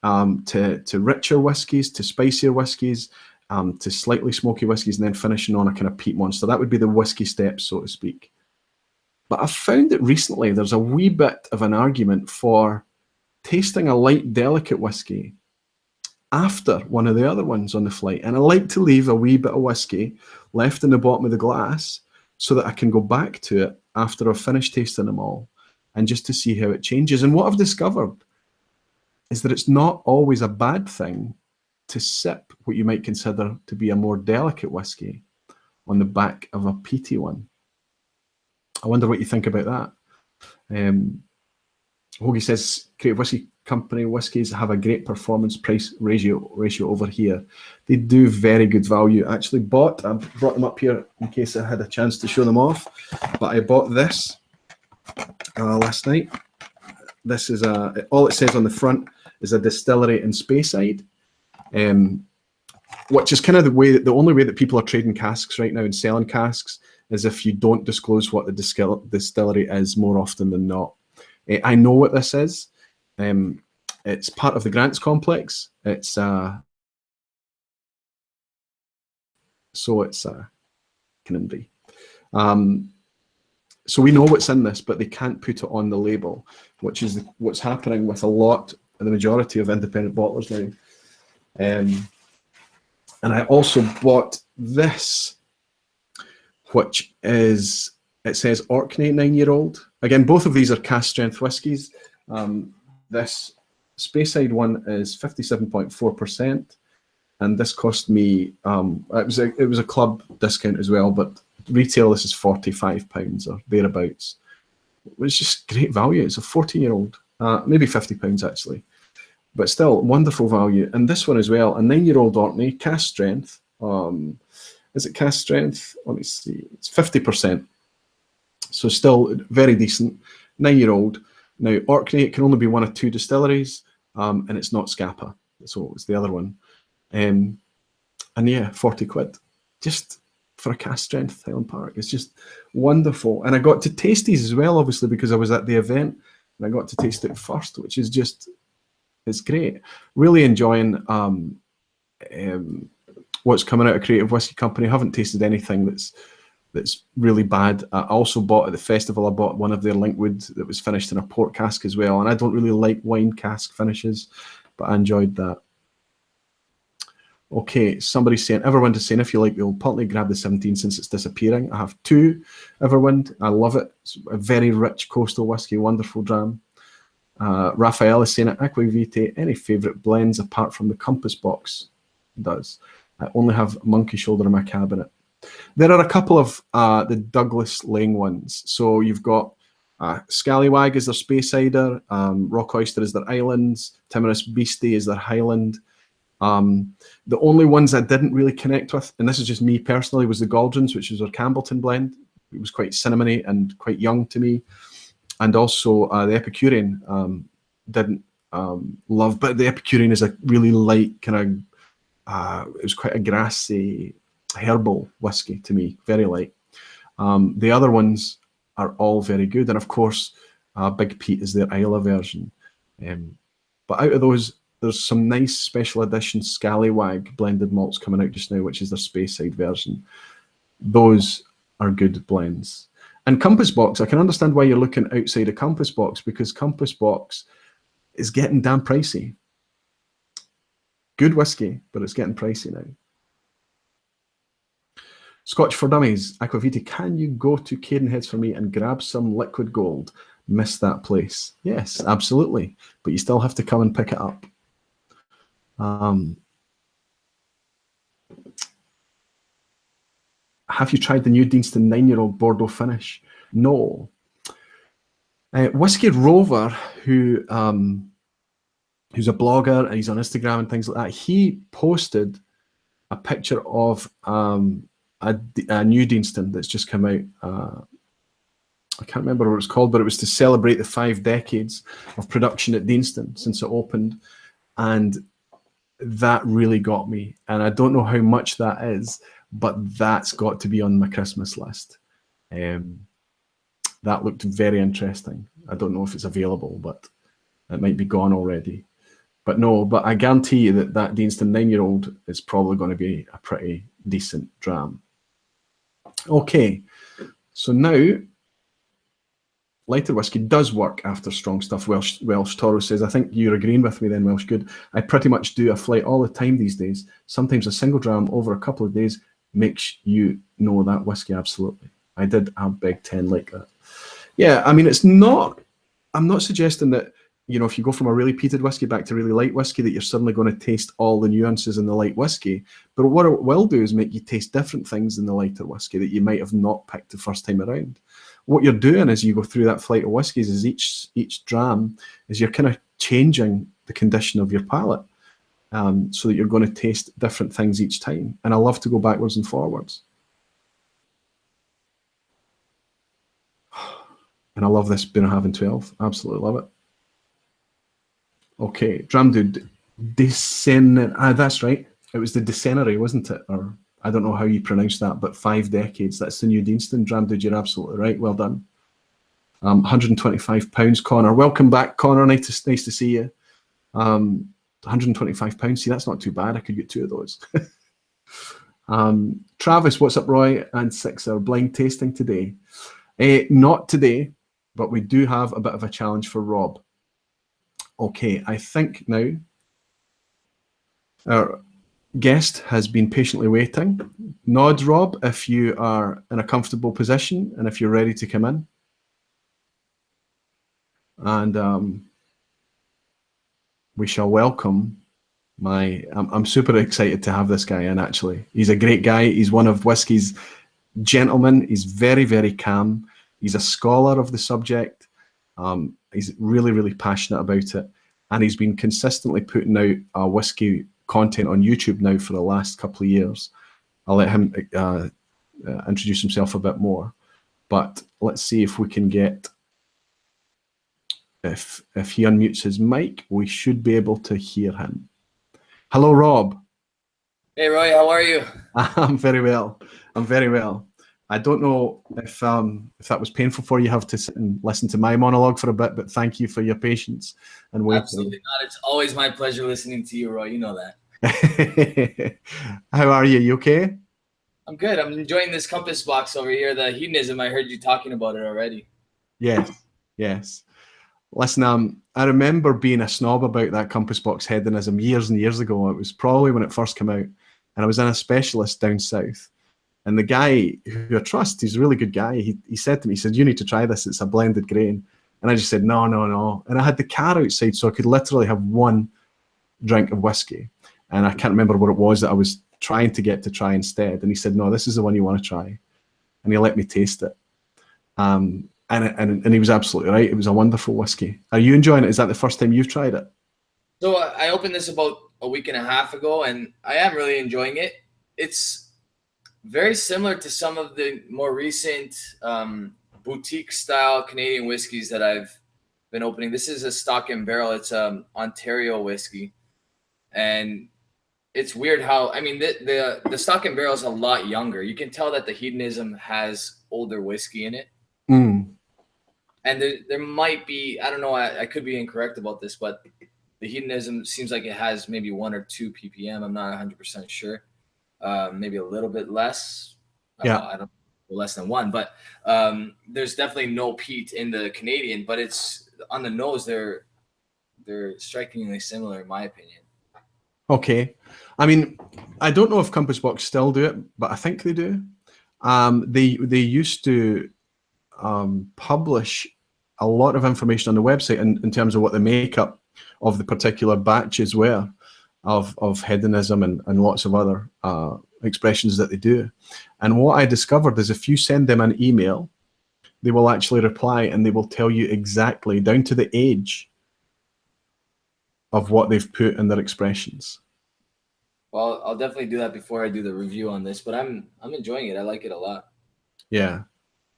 Speaker 1: to richer whiskies, to spicier whiskies, to slightly smoky whiskies, and then finishing on a kind of peat monster. That would be the whiskey steps, so to speak. But I've found that recently there's a wee bit of an argument for tasting a light, delicate whiskey after one of the other ones on the flight. And I like to leave a wee bit of whiskey left in the bottom of the glass so that I can go back to it after I've finished tasting them all, and just to see how it changes. And what I've discovered is that it's not always a bad thing to sip what you might consider to be a more delicate whiskey on the back of a peaty one. I wonder what you think about that. Hoagie says, Creative Whisky Company whiskies have a great performance price ratio over here. They do very good value. I actually I brought them up here in case I had a chance to show them off, but I bought this last night. This is all it says on the front is a distillery in Speyside, which is kind of the only way that people are trading casks right now and selling casks is if you don't disclose what the distillery is more often than not. I know what this is. It's part of the Grants complex. It's Canonbury. So we know what's in this, but they can't put it on the label, which is what's happening with the majority of independent bottlers now. And I also bought this, which is, it says Orkney 9-year-old. Again, both of these are cask strength whiskies. This Speyside one is 57.4%, and this cost me, it was a club discount as well, but retail this is £45 or thereabouts. It's just great value. It's a 14-year-old, maybe £50 actually, but still wonderful value. And this one as well, a 9-year-old Orkney, cask strength. Is it cask strength? Let me see. It's 50%. So still very decent. 9-year-old. Now, Orkney, it can only be one of 2 distilleries, and it's not Scapa. So it's the other one. And yeah, 40 quid. Just for a cask strength Highland Park. It's just wonderful. And I got to taste these as well, obviously, because I was at the event, and I got to taste it first, which is just, it's great. Really enjoying what's coming out of Creative Whisky Company. I haven't tasted anything that's really bad. I also bought at the festival, I bought one of their Linkwood that was finished in a port cask as well. And I don't really like wine cask finishes, but I enjoyed that. Okay, somebody's saying, Everwind is saying, if you like the old Pulteney, grab the 17 since it's disappearing. I have 2 Everwind. I love it. It's a very rich coastal whiskey, wonderful dram. Raphael is saying, Aqvavitae, any favourite blends apart from the Compass Box? Does. I only have Monkey Shoulder in my cabinet. There are a couple of the Douglas Lane ones. So you've got Scallywag is their Speysider, Rock Oyster is their Islands, Timorous Beastie is their Highland. The only ones I didn't really connect with, and this is just me personally, was the Galdrons, which was their Campbellton blend. It was quite cinnamony and quite young to me. And also the Epicurean didn't love, but the Epicurean is a really light kind of, it was quite a grassy, herbal whiskey to me, very light. The other ones are all very good, and of course Big Pete is their Isla version. But out of those, there's some nice special edition Scallywag blended malts coming out just now, which is their Speyside version. Those are good blends. And Compass Box, I can understand why you're looking outside of Compass Box, because Compass Box is getting damn pricey. Good whiskey, but it's getting pricey now. Scotch for Dummies, Aqvavitae, can you go to Cadenheads for me and grab some liquid gold? miss that place. Yes, absolutely. But you still have to come and pick it up. Have you tried the new Deanston 9-year-old Bordeaux finish? No. Whiskey Rover, who's a blogger and he's on Instagram and things like that, he posted a picture of a new Deanston that's just come out. I can't remember what it's called, but it was to celebrate the 5 decades of production at Deanston since it opened. And that really got me. And I don't know how much that is, but that's got to be on my Christmas list. That looked very interesting. I don't know if it's available, but it might be gone already. But no, but I guarantee you that Deanston 9-year-old is probably going to be a pretty decent dram. Okay, so now lighter whiskey does work after strong stuff. Welsh Toro says, I think you're agreeing with me then, Welsh Good. I pretty much do a flight all the time these days. Sometimes a single dram over a couple of days makes you know that whiskey. Absolutely. I did a Big 10 like that. Yeah, I mean, I'm not suggesting that, you know, if you go from a really peated whiskey back to really light whiskey, that you're suddenly going to taste all the nuances in the light whiskey. But what it will do is make you taste different things in the lighter whiskey that you might have not picked the first time around. What you're doing as you go through that flight of whiskies is each dram is you're kind of changing the condition of your palate, so that you're going to taste different things each time. And I love to go backwards and forwards. And I love this Bunnahabhain 12. Absolutely love it. Okay, Dram Dude, that's right. It was the Decenniary, wasn't it? Or I don't know how you pronounce that, but 5 decades. That's the new Deanston. Dram Dude, you're absolutely right. Well done. £125, Connor. Welcome back, Connor. Nice to see you. £125. See, that's not too bad. I could get 2 of those. Travis, what's up, Roy? And Sixer, blind tasting today. Not today, but we do have a bit of a challenge for Rob. Okay, I think now our guest has been patiently waiting. Nod, Rob, if you are in a comfortable position and if you're ready to come in. And we shall welcome I'm super excited to have this guy in, actually. He's a great guy. He's one of whiskey's gentlemen. He's very, very calm. He's a scholar of the subject. He's really, really passionate about it. And he's been consistently putting out whiskey content on YouTube now for the last couple of years. I'll let him introduce himself a bit more. But let's see if we can get, if he unmutes his mic, we should be able to hear him. Hello, Rob.
Speaker 2: Hey, Roy, how are you?
Speaker 1: I'm very well. I'm very well. I don't know if that was painful for you, have to sit and listen to my monologue for a bit, but thank you for your patience and waiting.
Speaker 2: Absolutely not. It's always my pleasure listening to you, Roy. You know that.
Speaker 1: How are you? You okay?
Speaker 2: I'm good. I'm enjoying this compass box over here, the hedonism. I heard you talking about it already.
Speaker 1: Yes, yes. Listen, I remember being a snob about that compass box hedonism years and years ago. It was probably when it first came out, and I was in a specialist down south. And the guy who I trust, he's a really good guy, he said to me, he said, you need to try this, it's a blended grain. And I just said, no, no, no. And I had the car outside, so I could literally have one drink of whiskey. And I can't remember what it was that I was trying to get to try instead. And he said, no, this is the one you want to try. And he let me taste it. And he was absolutely right. It was a wonderful whiskey. Are you enjoying it? Is that the first time you've tried it?
Speaker 2: So I opened this about a week and a half ago, and I am really enjoying it. It's very similar to some of the more recent boutique-style Canadian whiskeys that I've been opening. This is a stock and barrel. It's Ontario whiskey. And it's weird how, I mean, the stock and barrel is a lot younger. You can tell that the hedonism has older whiskey in it.
Speaker 1: Mm.
Speaker 2: And there might be, I don't know, I could be incorrect about this, but the hedonism seems like it has maybe 1 or 2 ppm. I'm not 100% sure. Maybe a little bit less.
Speaker 1: Yeah.
Speaker 2: I don't know, less than 1, but there's definitely no peat in the Canadian, but it's on the nose. They're strikingly similar in my opinion.
Speaker 1: Okay. I mean, I don't know if Compass Box still do it, but I think they do. They used to publish a lot of information on the website in terms of what the makeup of the particular batches were of hedonism and lots of other expressions that they do. And what I discovered is if you send them an email, they will actually reply and they will tell you exactly down to the age of what they've put in their expressions.
Speaker 2: Well, I'll definitely do that before I do the review on this, but I'm enjoying it. I like it a lot.
Speaker 1: Yeah.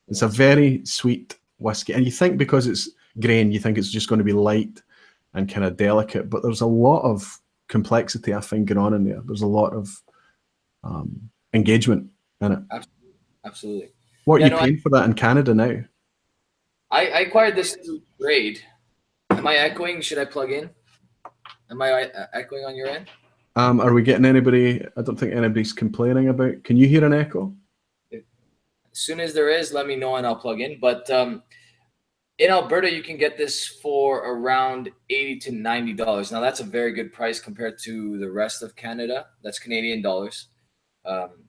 Speaker 1: It's a very sweet whiskey. And you think because it's grain, you think it's just going to be light and kind of delicate, but there's a lot of complexity, I think, going on in there. There's a lot of engagement in it.
Speaker 2: Absolutely.
Speaker 1: What are you paying for that in Canada now?
Speaker 2: I acquired this through trade. Am I echoing? Should I plug in? Am I echoing on your end?
Speaker 1: Are we getting anybody? I don't think anybody's complaining about. Can you hear an echo?
Speaker 2: As soon as there is, let me know and I'll plug in. But in Alberta, you can get this for around $80 to $90. Now, that's a very good price compared to the rest of Canada. That's Canadian dollars.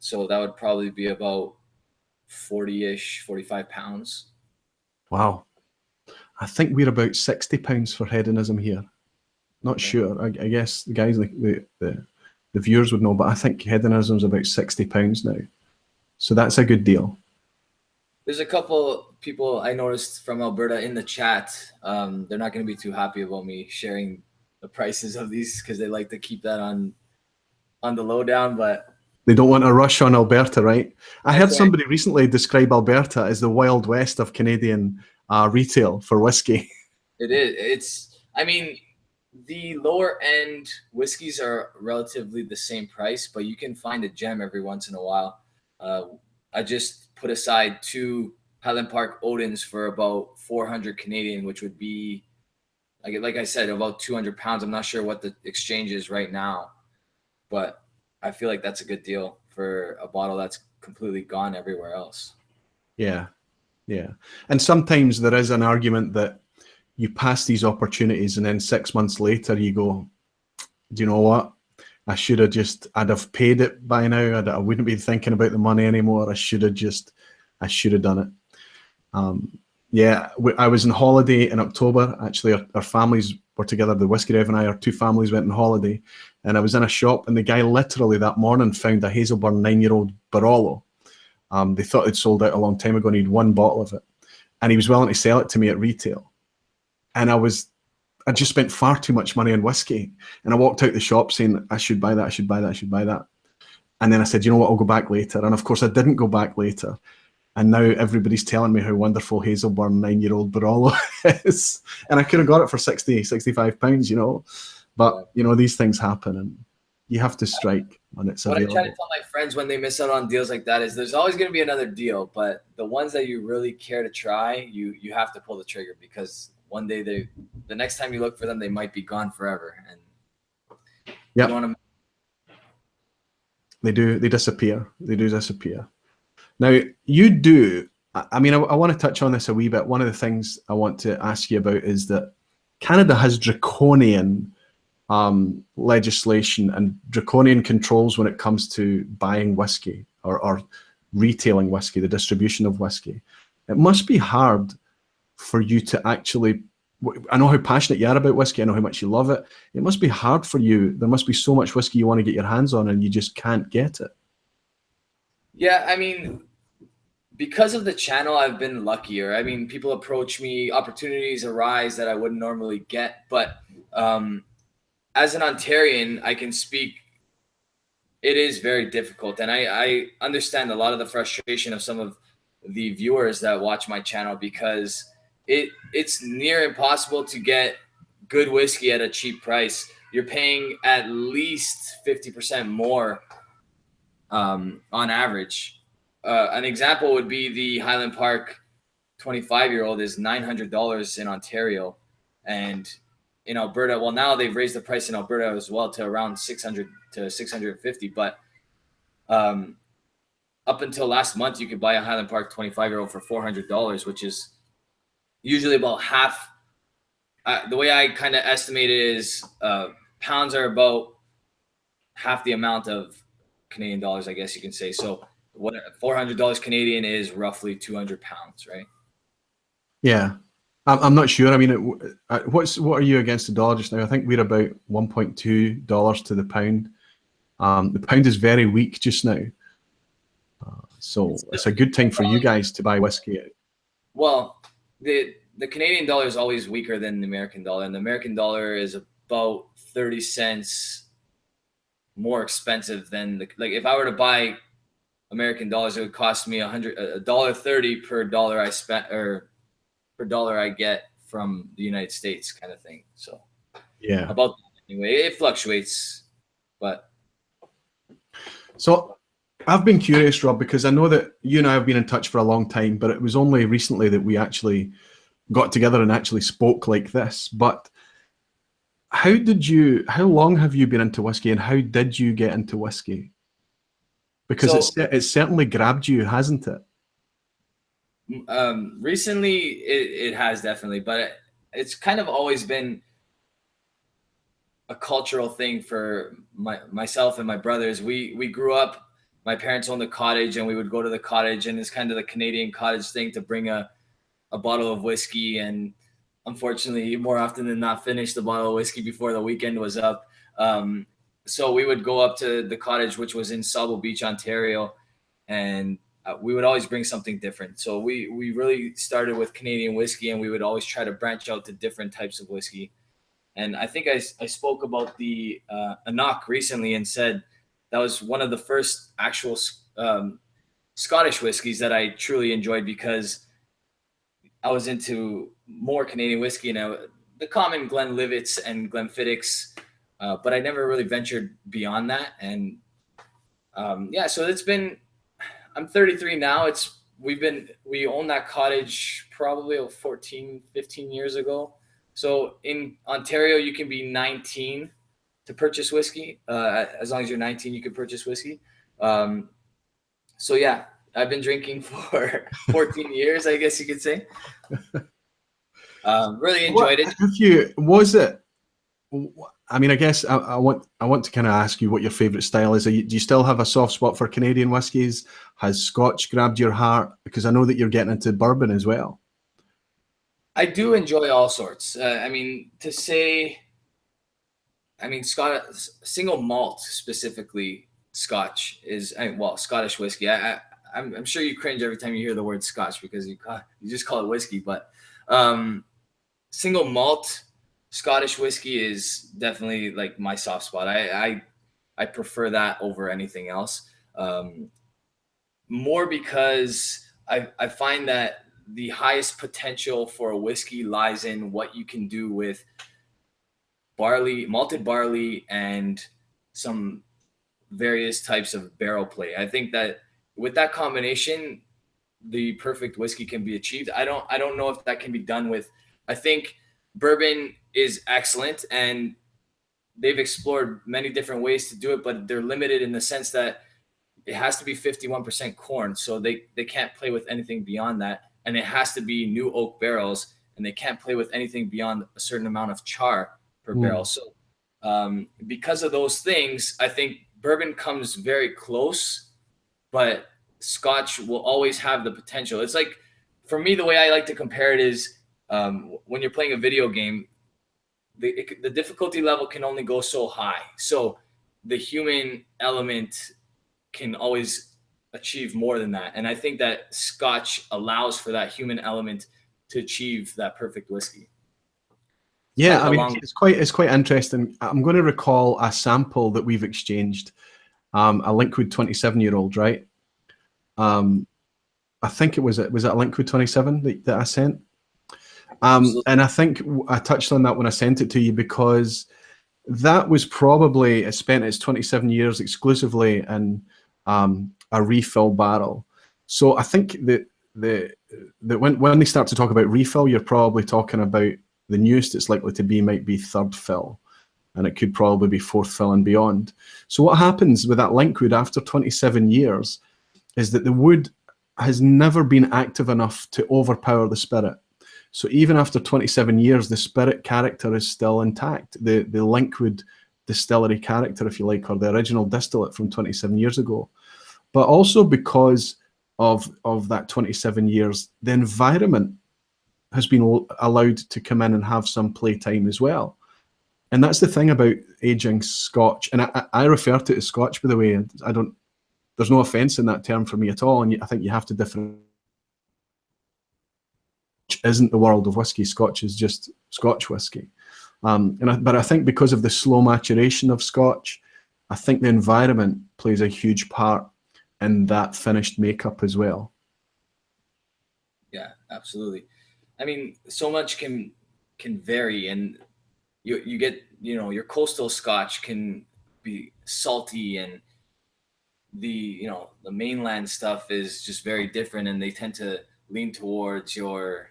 Speaker 2: So that would probably be about 40-ish, 45 pounds.
Speaker 1: Wow. I think we're about £60 for hedonism here. Not sure. I guess the guys, the viewers would know, but I think hedonism is about £60 now. So that's a good deal.
Speaker 2: There's a couple people I noticed from Alberta in the chat. They're not going to be too happy about me sharing the prices of these because they like to keep that on the lowdown, but
Speaker 1: they don't want a rush on Alberta, right? I heard somebody recently describe Alberta as the Wild West of Canadian retail for whiskey.
Speaker 2: It is. I mean, the lower end whiskeys are relatively the same price, but you can find a gem every once in a while. I just put aside 2 Highland Park Odins for about 400 Canadian, which would be, like I said, about 200 pounds. I'm not sure what the exchange is right now, but I feel like that's a good deal for a bottle that's completely gone everywhere else.
Speaker 1: Yeah, yeah. And sometimes there is an argument that you pass these opportunities and then 6 months later you go, do you know what? I'd have paid it by now. I wouldn't be thinking about the money anymore. I should have done it. Yeah, I was on holiday in October. Actually, our families were together. The Whiskey Rev and I, our 2 families, went on holiday. And I was in a shop, and the guy literally that morning found a Hazelburn 9-year-old Barolo. They thought they'd sold out a long time ago, and he'd 1 bottle of it. And he was willing to sell it to me at retail. And I just spent far too much money on whiskey. And I walked out the shop saying, I should buy that, I should buy that, I should buy that. And then I said, you know what, I'll go back later. And of course, I didn't go back later. And now everybody's telling me how wonderful Hazelburn 9-year-old Barolo is. And I could have got it for 60, 65 pounds, you know. But, you know, these things happen and you have to strike when it's available.
Speaker 2: What I try to tell my friends when they miss out on deals like that is there's always going to be another deal. But the ones that you really care to try, you have to pull the trigger because one day the next time you look for them, they might be gone forever. And
Speaker 1: yeah, they do. They disappear. They do disappear. Now, you do, I mean, I want to touch on this a wee bit. One of the things I want to ask you about is that Canada has draconian legislation and draconian controls when it comes to buying whiskey or retailing whiskey, the distribution of whiskey. It must be hard for you to actually, I know how passionate you are about whiskey, I know how much you love it. It must be hard for you. There must be so much whiskey you want to get your hands on and you just can't get it.
Speaker 2: Yeah, I mean, because of the channel, I've been luckier. I mean, people approach me, opportunities arise that I wouldn't normally get. But as an Ontarian, I can speak. It is very difficult. And I understand a lot of the frustration of some of the viewers that watch my channel because it's near impossible to get good whiskey at a cheap price. You're paying at least 50% more on average. An example would be the Highland Park 25-year-old is $900 in Ontario, and in Alberta, well, now they've raised the price in Alberta as well to around 600 to 650. But up until last month, you could buy a Highland Park 25-year-old for $400, which is usually about half. The way I kind of estimate it is pounds are about half the amount of Canadian dollars, I guess you can say. So what $400 Canadian is roughly 200 pounds, right?
Speaker 1: Yeah. I'm not sure. I mean, what are you against the dollar just now? I think we're about $1.2 to the pound. The pound is very weak just now. So it's a good time for you guys to buy whiskey.
Speaker 2: Well, the Canadian dollar is always weaker than the American dollar, and the American dollar is about 30 cents more expensive than like if I were to buy American dollars, it would cost me $1.30 per dollar I spent or per dollar I get from the United States, kind of thing. So
Speaker 1: yeah,
Speaker 2: about anyway, it fluctuates, but
Speaker 1: so. I've been curious, Rob, because I know that you and I have been in touch for a long time, but it was only recently that we actually got together and actually spoke like this. But how long have you been into whiskey, and how did you get into whiskey? Because it's certainly grabbed you, hasn't it?
Speaker 2: Recently it has definitely, but it's kind of always been a cultural thing for myself and my brothers. We grew up, my parents owned a cottage, and we would go to the cottage, and it's kind of the Canadian cottage thing to bring a bottle of whiskey, and unfortunately more often than not finish the bottle of whiskey before the weekend was up. So we would go up to the cottage, which was in Sauble Beach, Ontario, and we would always bring something different. So we really started with Canadian whiskey, and we would always try to branch out to different types of whiskey. And I think I spoke about the Enoch recently and said that was one of the first actual Scottish whiskeys that I truly enjoyed, because I was into more Canadian whiskey, and the common Glenlivets and Glenfiddichs, but I never really ventured beyond that. And yeah, so I'm 33 now. We owned that cottage probably 14, 15 years ago. So in Ontario, you can be 19 to purchase whiskey. As long as you're 19, you can purchase whiskey. So yeah, I've been drinking for 14 years, I guess you could say. Really enjoyed it.
Speaker 1: I mean, I guess I want to kind of ask you what your favorite style is. Do you still have a soft spot for Canadian whiskies? Has Scotch grabbed your heart? Because I know that you're getting into bourbon as well.
Speaker 2: I do enjoy all sorts. Single malt specifically, Scotch is Scottish whiskey. I'm sure you cringe every time you hear the word Scotch because you just call it whiskey. But single malt Scottish whiskey is definitely like my soft spot. I prefer that over anything else. More because I find that the highest potential for a whiskey lies in what you can do with malted barley, and some various types of barrel play. I think that with that combination, the perfect whiskey can be achieved. I don't know if that can be done with. I think bourbon is excellent, and they've explored many different ways to do it, but they're limited in the sense that it has to be 51% corn, so they can't play with anything beyond that, and it has to be new oak barrels, and they can't play with anything beyond a certain amount of char per barrel. So because of those things, I think bourbon comes very close, but Scotch will always have the potential. It's like, for me, the way I like to compare it is when you're playing a video game, the difficulty level can only go so high. So the human element can always achieve more than that. And I think that Scotch allows for that human element to achieve that perfect whiskey.
Speaker 1: Yeah, I mean, it's quite interesting. I'm going to recall a sample that we've exchanged, a Linkwood 27-year-old, right? I think was it a Linkwood 27 that I sent? And I think I touched on that when I sent it to you, because that was probably spent its 27 years exclusively in a refill barrel. So I think that when they start to talk about refill, you're probably talking about the newest it's likely to be might be third fill, and it could probably be fourth fill and beyond. So what happens with that Linkwood after 27 years is that the wood has never been active enough to overpower the spirit. So even after 27 years, the spirit character is still intact. The Linkwood distillery character, if you like, or the original distillate from 27 years ago. But also because of that 27 years, the environment has been allowed to come in and have some playtime as well. And that's the thing about aging Scotch. And I refer to it as Scotch, by the way. I don't, there's no offense in that term for me at all. And I think you have to differentiate. Isn't the world of whiskey. Scotch is just Scotch whiskey. But I think because of the slow maturation of Scotch, I think the environment plays a huge part in that finished makeup as well.
Speaker 2: Yeah, absolutely. I mean, so much can vary, and you get, you know, your coastal Scotch can be salty, and the, you know, the mainland stuff is just very different, and they tend to lean towards your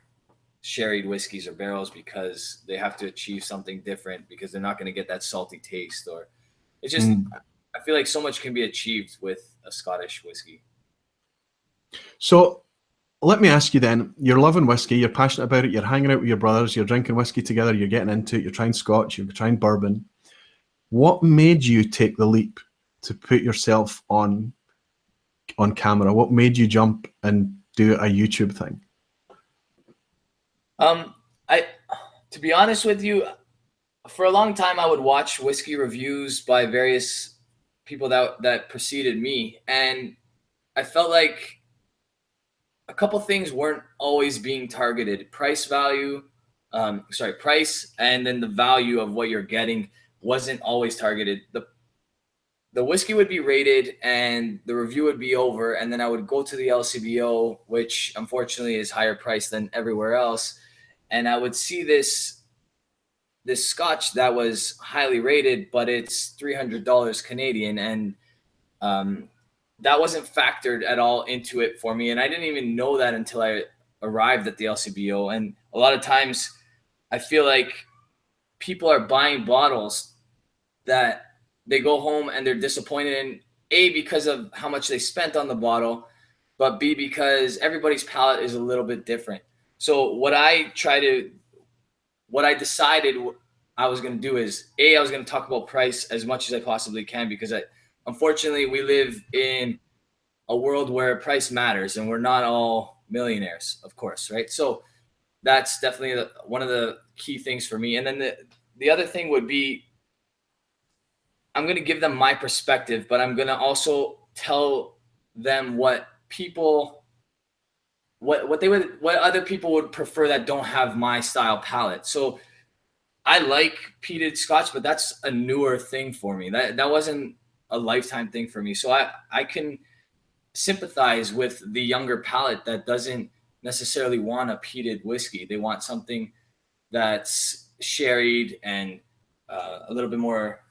Speaker 2: sherried whiskeys or barrels because they have to achieve something different, because they're not going to get that salty taste. Or it's just, I feel like so much can be achieved with a Scottish whiskey.
Speaker 1: So let me ask you then, you're loving whiskey, you're passionate about it, you're hanging out with your brothers, you're drinking whiskey together, you're getting into it, you're trying Scotch, you're trying bourbon. What made you take the leap to put yourself on camera? What made you jump and do a YouTube thing?
Speaker 2: To be honest with you, for a long time I would watch whiskey reviews by various people that preceded me, and I felt like a couple things weren't always being targeted. Price, and then the value of what you're getting wasn't always targeted. The whiskey would be rated and the review would be over, and then I would go to the LCBO, which unfortunately is higher priced than everywhere else, and I would see this Scotch that was highly rated, but it's $300 Canadian, and that wasn't factored at all into it for me, and I didn't even know that until I arrived at the LCBO. And a lot of times I feel like people are buying bottles that they go home and they're disappointed in, A, because of how much they spent on the bottle, but B, because everybody's palate is a little bit different. So what I decided I was going to do is, A, I was going to talk about price as much as I possibly can, because unfortunately we live in a world where price matters, and we're not all millionaires, of course, right? So that's definitely one of the key things for me. And then the other thing would be, I'm going to give them my perspective, but I'm going to also tell them what other people would prefer that don't have my style palette. So I like peated Scotch, but that's a newer thing for me. That wasn't a lifetime thing for me. So I can sympathize with the younger palate that doesn't necessarily want a peated whiskey. They want something that's sherried and a little bit more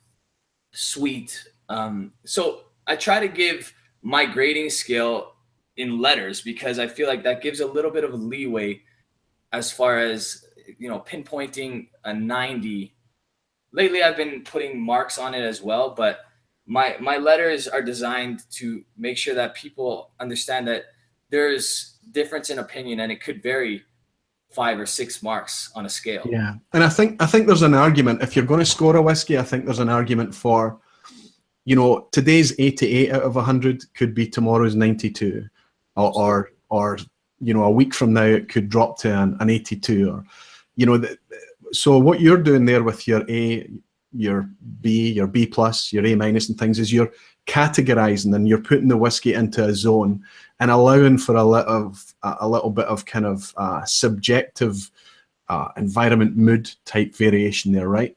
Speaker 2: sweet. So I try to give my grading scale in letters, because I feel like that gives a little bit of leeway as far as, you know, pinpointing a 90. Lately I've been putting marks on it as well, but my letters are designed to make sure that people understand that there's difference in opinion, and it could vary 5 or 6 marks on a scale.
Speaker 1: Yeah, and I think there's an argument, if you're going to score a whiskey, I think there's an argument for, you know, today's 88 out of 100 could be tomorrow's 92, or you know, a week from now it could drop to an 82, or, you know, so what you're doing there with your A, your B, your B plus, your A minus and things, is you're categorizing, and you're putting the whiskey into a zone and allowing for a little bit of kind of subjective environment, mood type variation there, right?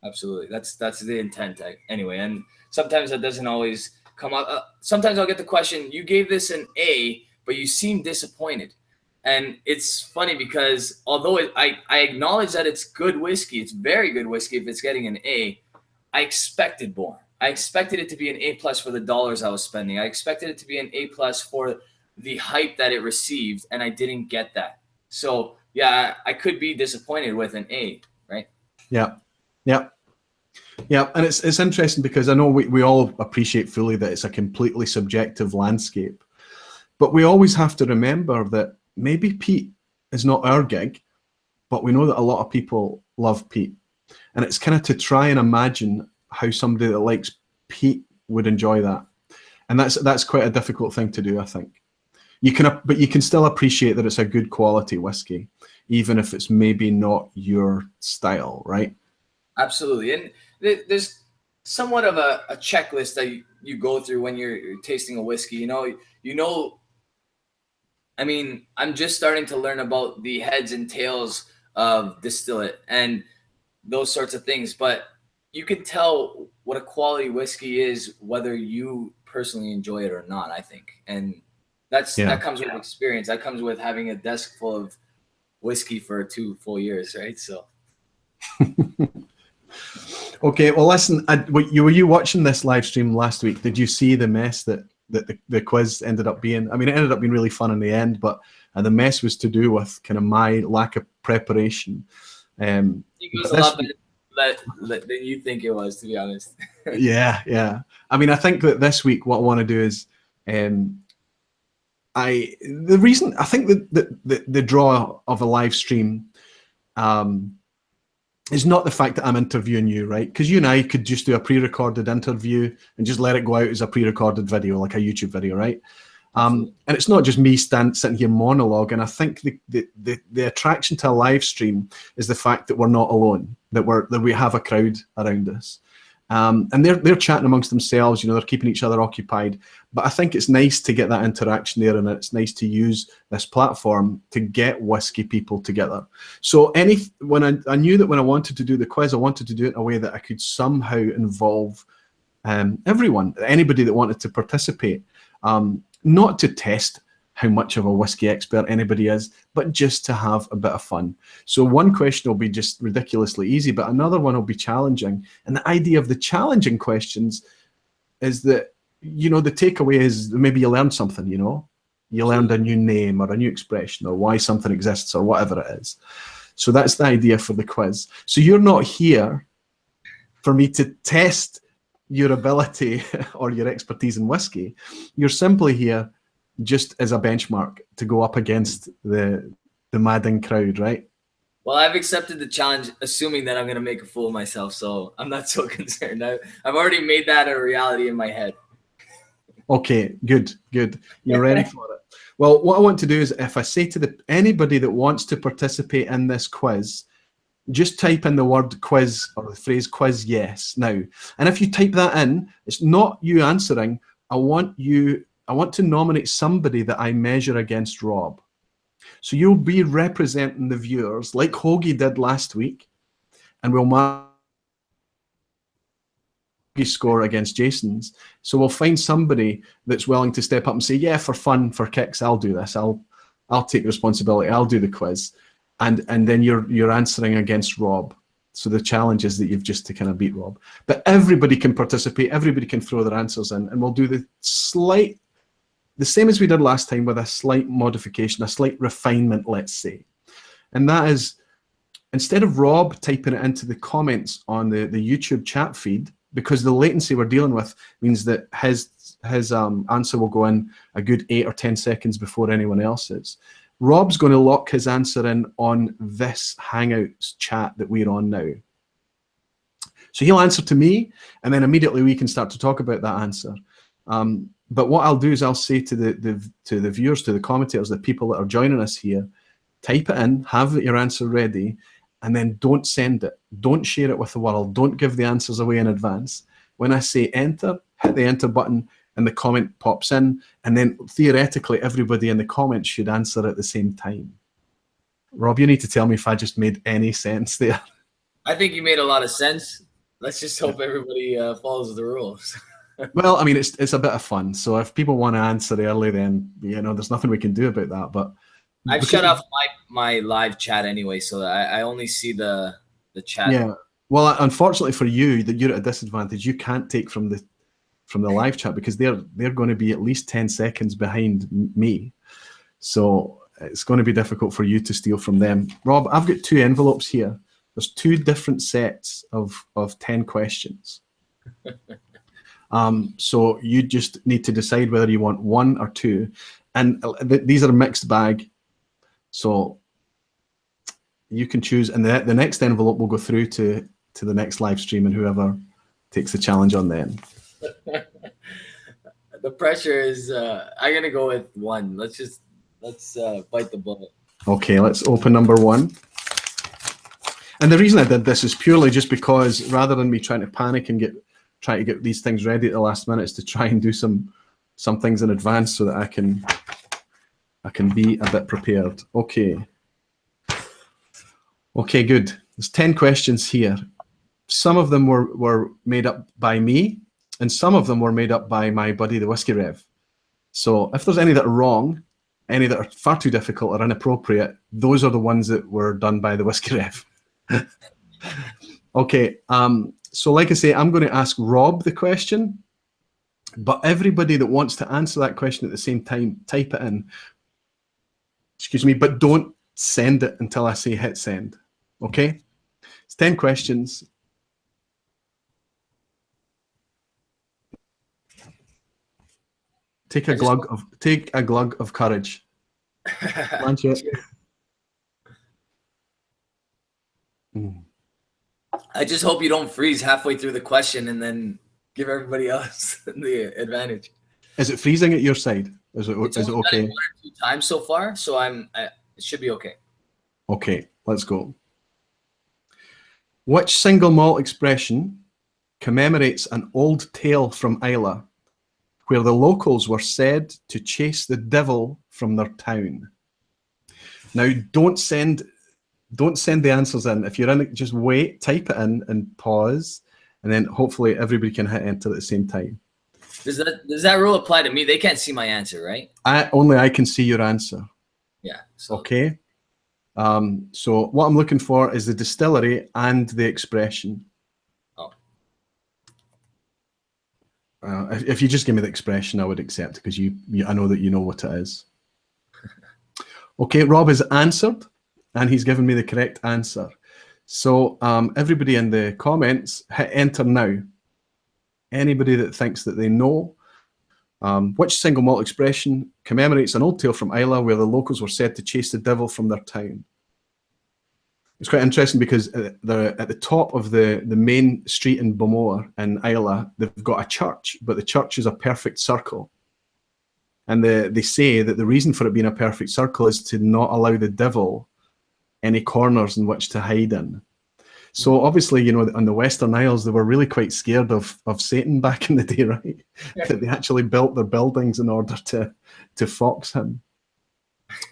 Speaker 2: Absolutely. That's the intent anyway. And sometimes that doesn't always come up. Sometimes I'll get the question, you gave this an A, but you seem disappointed. And it's funny because although I acknowledge that it's good whiskey, it's very good whiskey if it's getting an A, I expected more. I expected it to be an A plus for the dollars I was spending. I expected it to be an A plus for the hype that it received, and I didn't get that. So yeah, I could be disappointed with an A, right?
Speaker 1: Yeah. And it's interesting because I know we all appreciate fully that it's a completely subjective landscape, but we always have to remember that maybe peat is not our gig, but we know that a lot of people love peat, and it's kind of to try and imagine how somebody that likes peat would enjoy that, and that's quite a difficult thing to do. I think but you can still appreciate that it's a good quality whiskey. even if it's maybe not your style, right?
Speaker 2: Absolutely. And there's somewhat of a checklist that you go through when you're tasting a whiskey. I mean, I'm just starting to learn about the heads and tails of distillate and those sorts of things, but you can tell what a quality whiskey is whether you personally enjoy it or not, I think. And that comes with experience. That comes with having a desk full of whiskey for 2 full years, right? So
Speaker 1: okay, well, listen, were you watching this live stream last week? Did you see the mess that the quiz ended up being? I mean, it ended up being really fun in the end, but the mess was to do with kind of my lack of preparation.
Speaker 2: I think it was a lot better than you think it was, to be honest.
Speaker 1: Yeah. I mean, I think that this week what I want to do is, I think that the draw of a live stream is not the fact that I'm interviewing you, right? Because you and I could just do a pre-recorded interview and just let it go out as a pre-recorded video, like a YouTube video, right? And it's not just me sitting here monologue. And I think the attraction to a live stream is the fact that we're not alone, that we have a crowd around us. And they're chatting amongst themselves, they're keeping each other occupied. But I think it's nice to get that interaction there, and it's nice to use this platform to get whiskey people together. So when I knew that when I wanted to do the quiz, I wanted to do it in a way that I could somehow involve everyone, anybody that wanted to participate, not to test how much of a whiskey expert anybody is, but just to have a bit of fun. So one question will be just ridiculously easy, but another one will be challenging. And the idea of the challenging questions is that, the takeaway is maybe you learned something, you learned a new name or a new expression or why something exists or whatever it is. So that's the idea for the quiz. So you're not here for me to test your ability or your expertise in whiskey. You're simply here just as a benchmark to go up against the madding crowd, right?
Speaker 2: Well, I've accepted the challenge, assuming that I'm going to make a fool of myself, so I'm not so concerned. I've already made that a reality in my head.
Speaker 1: Okay, good. You're ready for it. Well, what I want to do is, if I say to anybody that wants to participate in this quiz, just type in the word quiz or the phrase quiz yes now. And if you type that in, it's not you answering. I want to nominate somebody that I measure against Rob. So you'll be representing the viewers like Hoagie did last week, and we'll mark score against Jason's. So we'll find somebody that's willing to step up and say, yeah, for fun, for kicks, I'll do this. I'll take responsibility. I'll do the quiz. And then you're answering against Rob. So the challenge is that you've just to kind of beat Rob. But everybody can participate. Everybody can throw their answers in. And we'll do the same as we did last time, with a slight modification, a slight refinement, let's say. And that is, instead of Rob typing it into the comments on the YouTube chat feed, because the latency we're dealing with means that his answer will go in a good 8 or 10 seconds before anyone else's. Rob's going to lock his answer in on this Hangouts chat that we're on now. So he'll answer to me, and then immediately we can start to talk about that answer. But what I'll do is I'll say to the viewers, to the commentators, the people that are joining us here, type it in, have your answer ready, and then don't send it. Don't share it with the world. Don't give the answers away in advance. When I say enter, hit the enter button, and the comment pops in, and then theoretically everybody in the comments should answer at the same time. Rob, you need to tell me if I just made any sense there.
Speaker 2: I think you made a lot of sense. Let's just hope everybody follows the rules.
Speaker 1: Well, I mean, it's a bit of fun. So if people want to answer early, then there's nothing we can do about that. But
Speaker 2: I've shut off my live chat anyway, so I only see the chat.
Speaker 1: Yeah. Well, unfortunately for you, that you're at a disadvantage. You can't take from the live chat because they're going to be at least 10 seconds behind me. So it's going to be difficult for you to steal from them. Rob, I've got 2 envelopes here. There's 2 different sets of 10 questions. So you just need to decide whether you want 1 or 2. And these are a mixed bag. So you can choose. And the next envelope will go through to the next live stream, and whoever takes the challenge on then.
Speaker 2: The pressure is I'm gonna go with 1. Let's bite the bullet.
Speaker 1: Okay, let's open number 1. And the reason I did this is purely just because rather than me trying to panic and try to get these things ready at the last minute, is to try and do some things in advance so that I can be a bit prepared. Okay. Okay, good. There's 10 questions here. Some of them were made up by me, and some of them were made up by my buddy, the Whiskey Rev. So if there's any that are wrong, any that are far too difficult or inappropriate, those are the ones that were done by the Whiskey Rev. Okay, so like I say, I'm going to ask Rob the question, but everybody that wants to answer that question at the same time, type it in. Excuse me, but don't send it until I say hit send. Okay? It's 10 questions. Take a glug of courage. Slàinte.
Speaker 2: I just hope you don't freeze halfway through the question and then give everybody else the advantage.
Speaker 1: Is it freezing at your side? Is it okay?
Speaker 2: 1 or 2 times so far, so it should be okay.
Speaker 1: Okay, let's go. Which single malt expression commemorates an old tale from Islay, where the locals were said to chase the devil from their town? Now, don't send the answers in. If you're in it, just wait, type it in and pause, and then hopefully everybody can hit enter at the same time.
Speaker 2: Does that rule apply to me? They can't see my answer, right?
Speaker 1: Only I can see your answer.
Speaker 2: Yeah. So.
Speaker 1: Okay. So what I'm looking for is the distillery and the expression.
Speaker 2: Oh.
Speaker 1: If you just give me the expression, I would accept, because I know that you know what it is. Okay, Rob has answered, and he's given me the correct answer. So everybody in the comments, hit enter now. Anybody that thinks that they know which single malt expression commemorates an old tale from Islay where the locals were said to chase the devil from their town. It's quite interesting because at the top of the main street in Bowmore in Islay, they've got a church, but the church is a perfect circle. And they say that the reason for it being a perfect circle is to not allow the devil any corners in which to hide in. So obviously, you know, on the Western Isles, they were really quite scared of Satan back in the day, right? Yeah. That they actually built their buildings in order to fox him.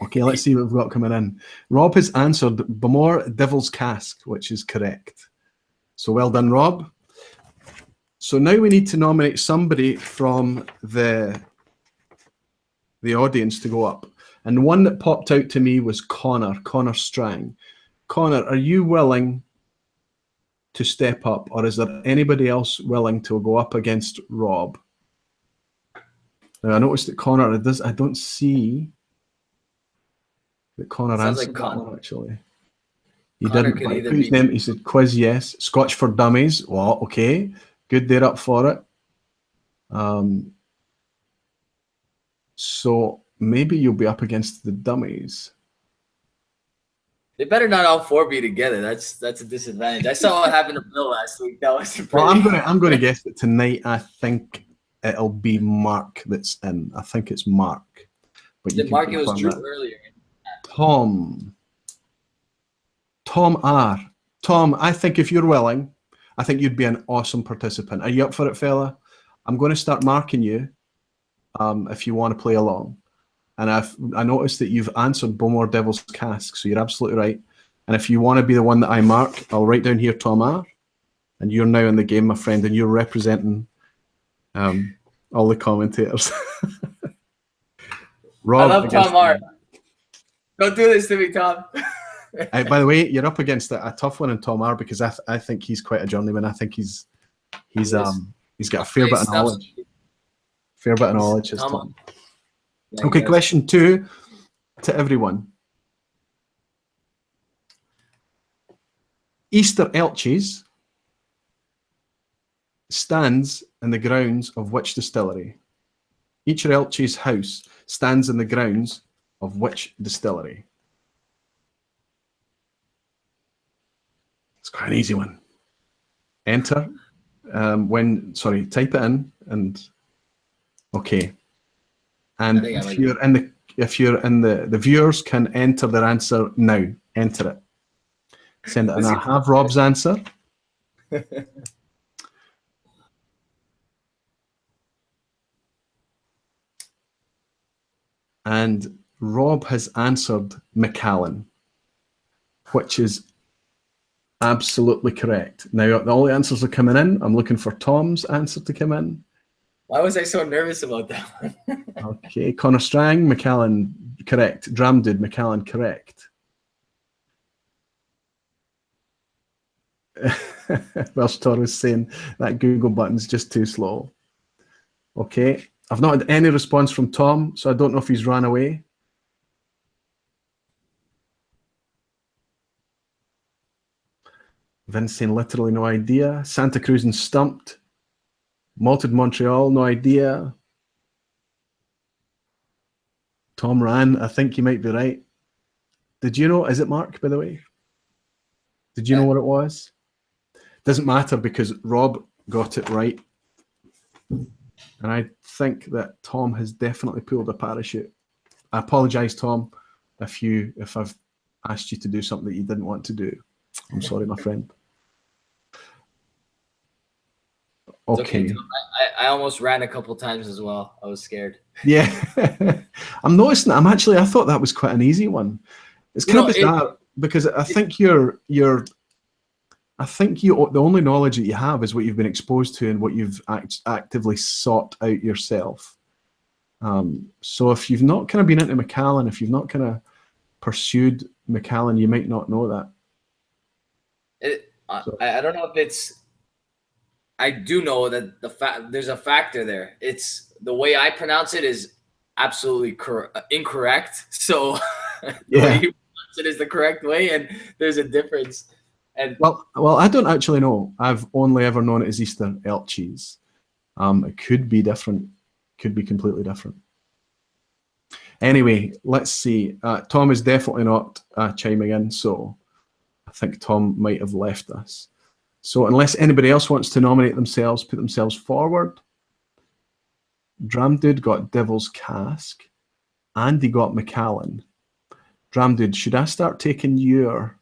Speaker 1: Okay, let's see what we've got coming in. Rob has answered Bowmore Devil's Cask, which is correct. So well done, Rob. So now we need to nominate somebody from the audience to go up. And one that popped out to me was Connor Strang. Connor, are you willing to step up, or is there anybody else willing to go up against Rob? Now, I noticed that Connor, I don't see that Connor answered like that one, actually. He Connor didn't. Whose name? He said quiz, yes. Scotch for Dummies. Well, okay. Good, they're up for it. So maybe you'll be up against the dummies.
Speaker 2: They better not all 4 be together. That's a disadvantage. I saw what happened to Bill last week. That was pretty.
Speaker 1: Well, I'm going to guess that tonight. I think it'll be Mark that's in. I think it's Mark.
Speaker 2: But Mark, it was Drew earlier.
Speaker 1: Tom R. Tom, I think if you're willing, I think you'd be an awesome participant. Are you up for it, fella? I'm going to start marking you if you want to play along. And I noticed that you've answered Bowmore Devil's Cask, so you're absolutely right. And if you want to be the one that I mark, I'll write down here Tom R. And you're now in the game, my friend, and you're representing all the commentators. Rob,
Speaker 2: I love Tom R. Don't do this to me, Tom.
Speaker 1: By the way, you're up against a tough one in Tom R, because I think he's quite a journeyman. I think he's got a fair bit of knowledge. Fair bit of knowledge, is Tom. Yeah, okay, question 2 to everyone. Easter Elches stands in the grounds of which distillery? Easter Elches house stands in the grounds of which distillery? It's quite an easy one. Enter. Type it in and okay. And if if you're in the viewers can enter their answer now. Enter it. Send it in. I have Rob's answer. And Rob has answered Macallan, which is absolutely correct. Now, all the answers are coming in. I'm looking for Tom's answer to come in.
Speaker 2: Why was I so nervous about that one?
Speaker 1: Okay, Connor Strang, Macallan, correct. Dram Dude, Macallan, correct. Welsh Torres saying that Google button's just too slow. Okay, I've not had any response from Tom, so I don't know if he's ran away. Vince saying literally no idea. Santa Cruz and Stumped. Malted Montreal, no idea. Tom ran. I think you might be right. Did you know? Is it Mark, by the way? Did you know what it was? Doesn't matter because Rob got it right. And I think that Tom has definitely pulled a parachute. I apologize, Tom, if I've asked you to do something that you didn't want to do. I'm sorry, my friend. Okay.
Speaker 2: Tom. I almost ran a couple times as well. I was scared.
Speaker 1: Yeah. I'm noticing that I thought that was quite an easy one. It's kind of bizarre because I think the only knowledge that you have is what you've been exposed to and what you've actively sought out yourself. So if you've not kind of been into Macallan, if you've not kind of pursued Macallan, you might not know that.
Speaker 2: I don't know if it's. I do know that there's a factor there. It's the way I pronounce it is absolutely incorrect. So the way you pronounce it is the correct way, and there's a difference. And
Speaker 1: well, I don't actually know. I've only ever known it as Easter elk cheese. It could be different. Could be completely different. Anyway, let's see. Tom is definitely not chiming in, so I think Tom might have left us. So unless anybody else wants to nominate themselves, put themselves forward. Dram Dude got Devil's Cask. Andy got Macallan. Dram Dude, should I start taking your...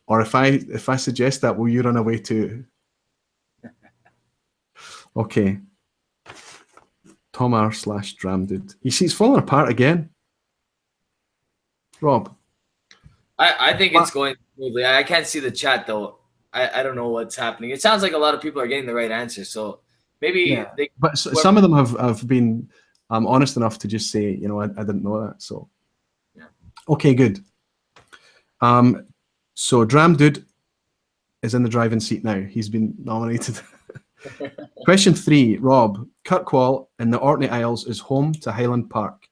Speaker 1: Or if I suggest that, will you run away too? Okay. Tom R/Dram Dude. You see, it's falling apart again. Rob.
Speaker 2: I think it's going smoothly. I can't see the chat though. I don't know what's happening. It sounds like a lot of people are getting the right answer. So maybe
Speaker 1: but some of them have been honest enough to just say, you know, I didn't know that. So
Speaker 2: yeah.
Speaker 1: Okay, good. So Dram Dude is in the driving seat now. He's been nominated. Question 3, Rob. Kirkwall in the Orkney Isles is home to Highland Park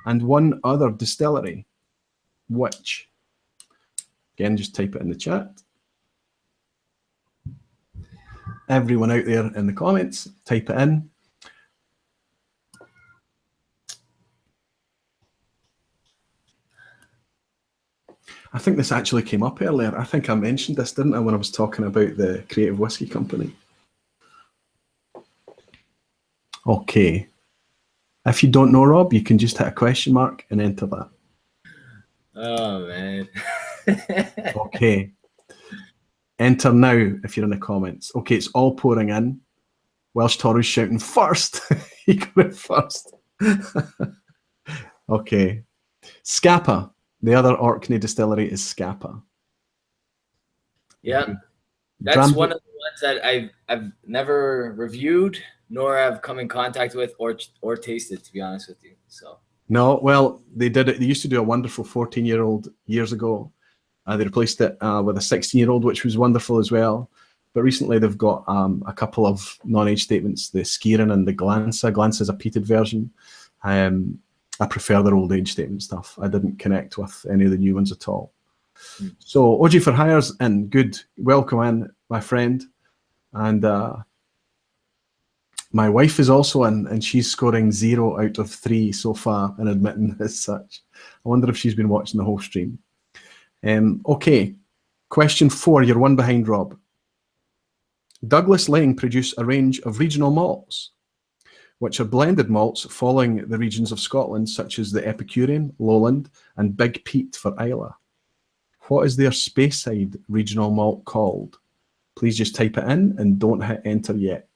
Speaker 1: and one other distillery. Which? Again, just type it in the chat. Everyone out there in the comments, type it in. I think this actually came up earlier. I think I mentioned this, didn't I, when I was talking about the Creative Whiskey Company. Okay. If you don't know, Rob, you can just hit a question mark and enter that.
Speaker 2: Oh, man.
Speaker 1: Okay. Enter now if you're in the comments. Okay, it's all pouring in. Welsh Torres shouting first. He got it first. Okay. Scapa. The other Orkney distillery is Scapa.
Speaker 2: Yeah. That's one of the ones that I've never reviewed nor have come in contact with or tasted, to be honest with you. So
Speaker 1: no, well, they did it. They used to do a wonderful 14-year-old years ago. They replaced it with a 16-year-old, which was wonderful as well. But recently they've got a couple of non-age statements, the Skiren and the Glansa. Glansa is a peated version. I prefer their old age statement stuff. I didn't connect with any of the new ones at all. So OG for Hires in. Good. Welcome in, my friend. And my wife is also in, and she's scoring 0 out of 3 so far and admitting as such. I wonder if she's been watching the whole stream. Okay, question 4, you're one behind, Rob. Douglas Lane produce a range of regional malts. which are blended malts following the regions of Scotland, such as the Epicurean, Lowland, and Big Peat for Islay. What is their Speyside regional malt called? Please just type it in and don't hit enter yet.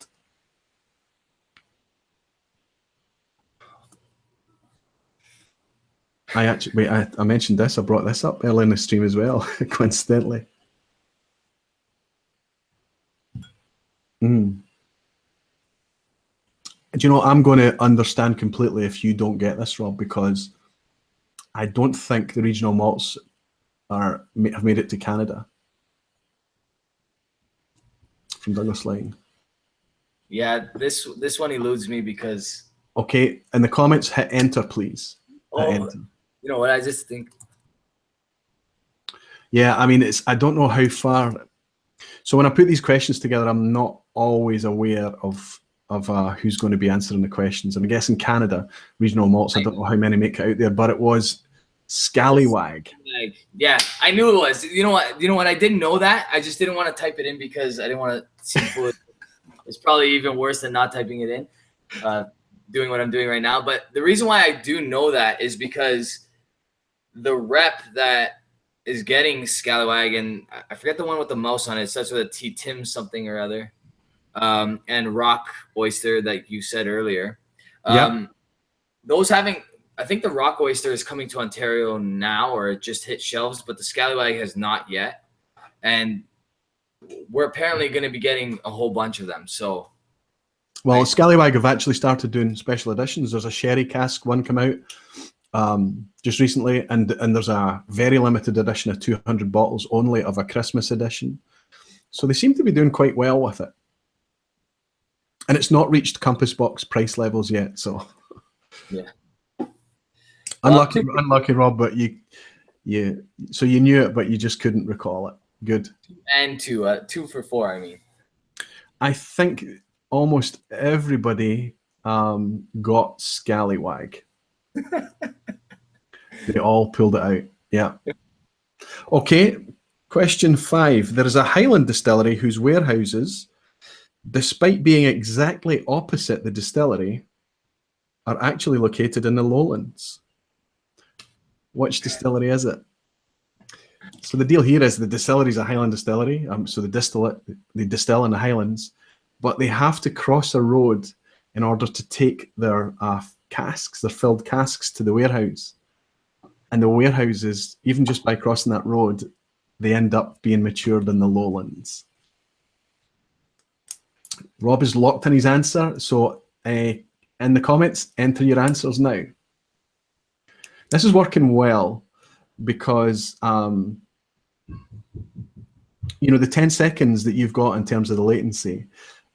Speaker 1: I mentioned this. I brought this up earlier in the stream as well, coincidentally. Do you know, I'm going to understand completely if you don't get this, Rob, because I don't think the regional malts have made it to Canada. From Douglas Line.
Speaker 2: Yeah, this one eludes me because...
Speaker 1: Okay, in the comments, hit enter, please. Hit enter.
Speaker 2: You know what, I just think...
Speaker 1: Yeah, I mean, I don't know how far... So when I put these questions together, I'm not always aware of who's going to be answering the questions. And I guess in Canada, regional malts, I don't know how many make it out there, but it was Scallywag.
Speaker 2: Yeah, I knew it was. You know what? I didn't know that. I just didn't want to type it in because I didn't want to seem foolish. It's probably even worse than not typing it in, doing what I'm doing right now. But the reason why I do know that is because the rep that is getting Scallywag, and I forget the one with the mouse on it. It starts with a T, Tim something or other, and Rock Oyster that you said earlier. Those having, I think the Rock Oyster is coming to Ontario now, or it just hit shelves, but the Scallywag has not yet. And we're apparently going to be getting a whole bunch of them. So,
Speaker 1: well, Scallywag have actually started doing special editions. There's a sherry cask one come out just recently, and there's a very limited edition of 200 bottles only of a Christmas edition. So they seem to be doing quite well with it. And it's not reached Compass Box price levels yet, so
Speaker 2: yeah.
Speaker 1: Unlucky, Rob, but you knew it, but you just couldn't recall it. Good.
Speaker 2: And 2 for 4, I mean.
Speaker 1: I think almost everybody got Scallywag. They all pulled it out. Yeah. Okay. Question 5. There is a Highland distillery whose warehouses, despite being exactly opposite the distillery, are actually located in the lowlands. Which distillery is it? So the deal here is the distillery is a Highland distillery. So they distill in the Highlands, but they have to cross a road in order to take their casks, their filled casks, to the warehouse. And the warehouses, even just by crossing that road, they end up being matured in the lowlands. Rob is locked in his answer, so in the comments, enter your answers now. This is working well because, the 10 seconds that you've got in terms of the latency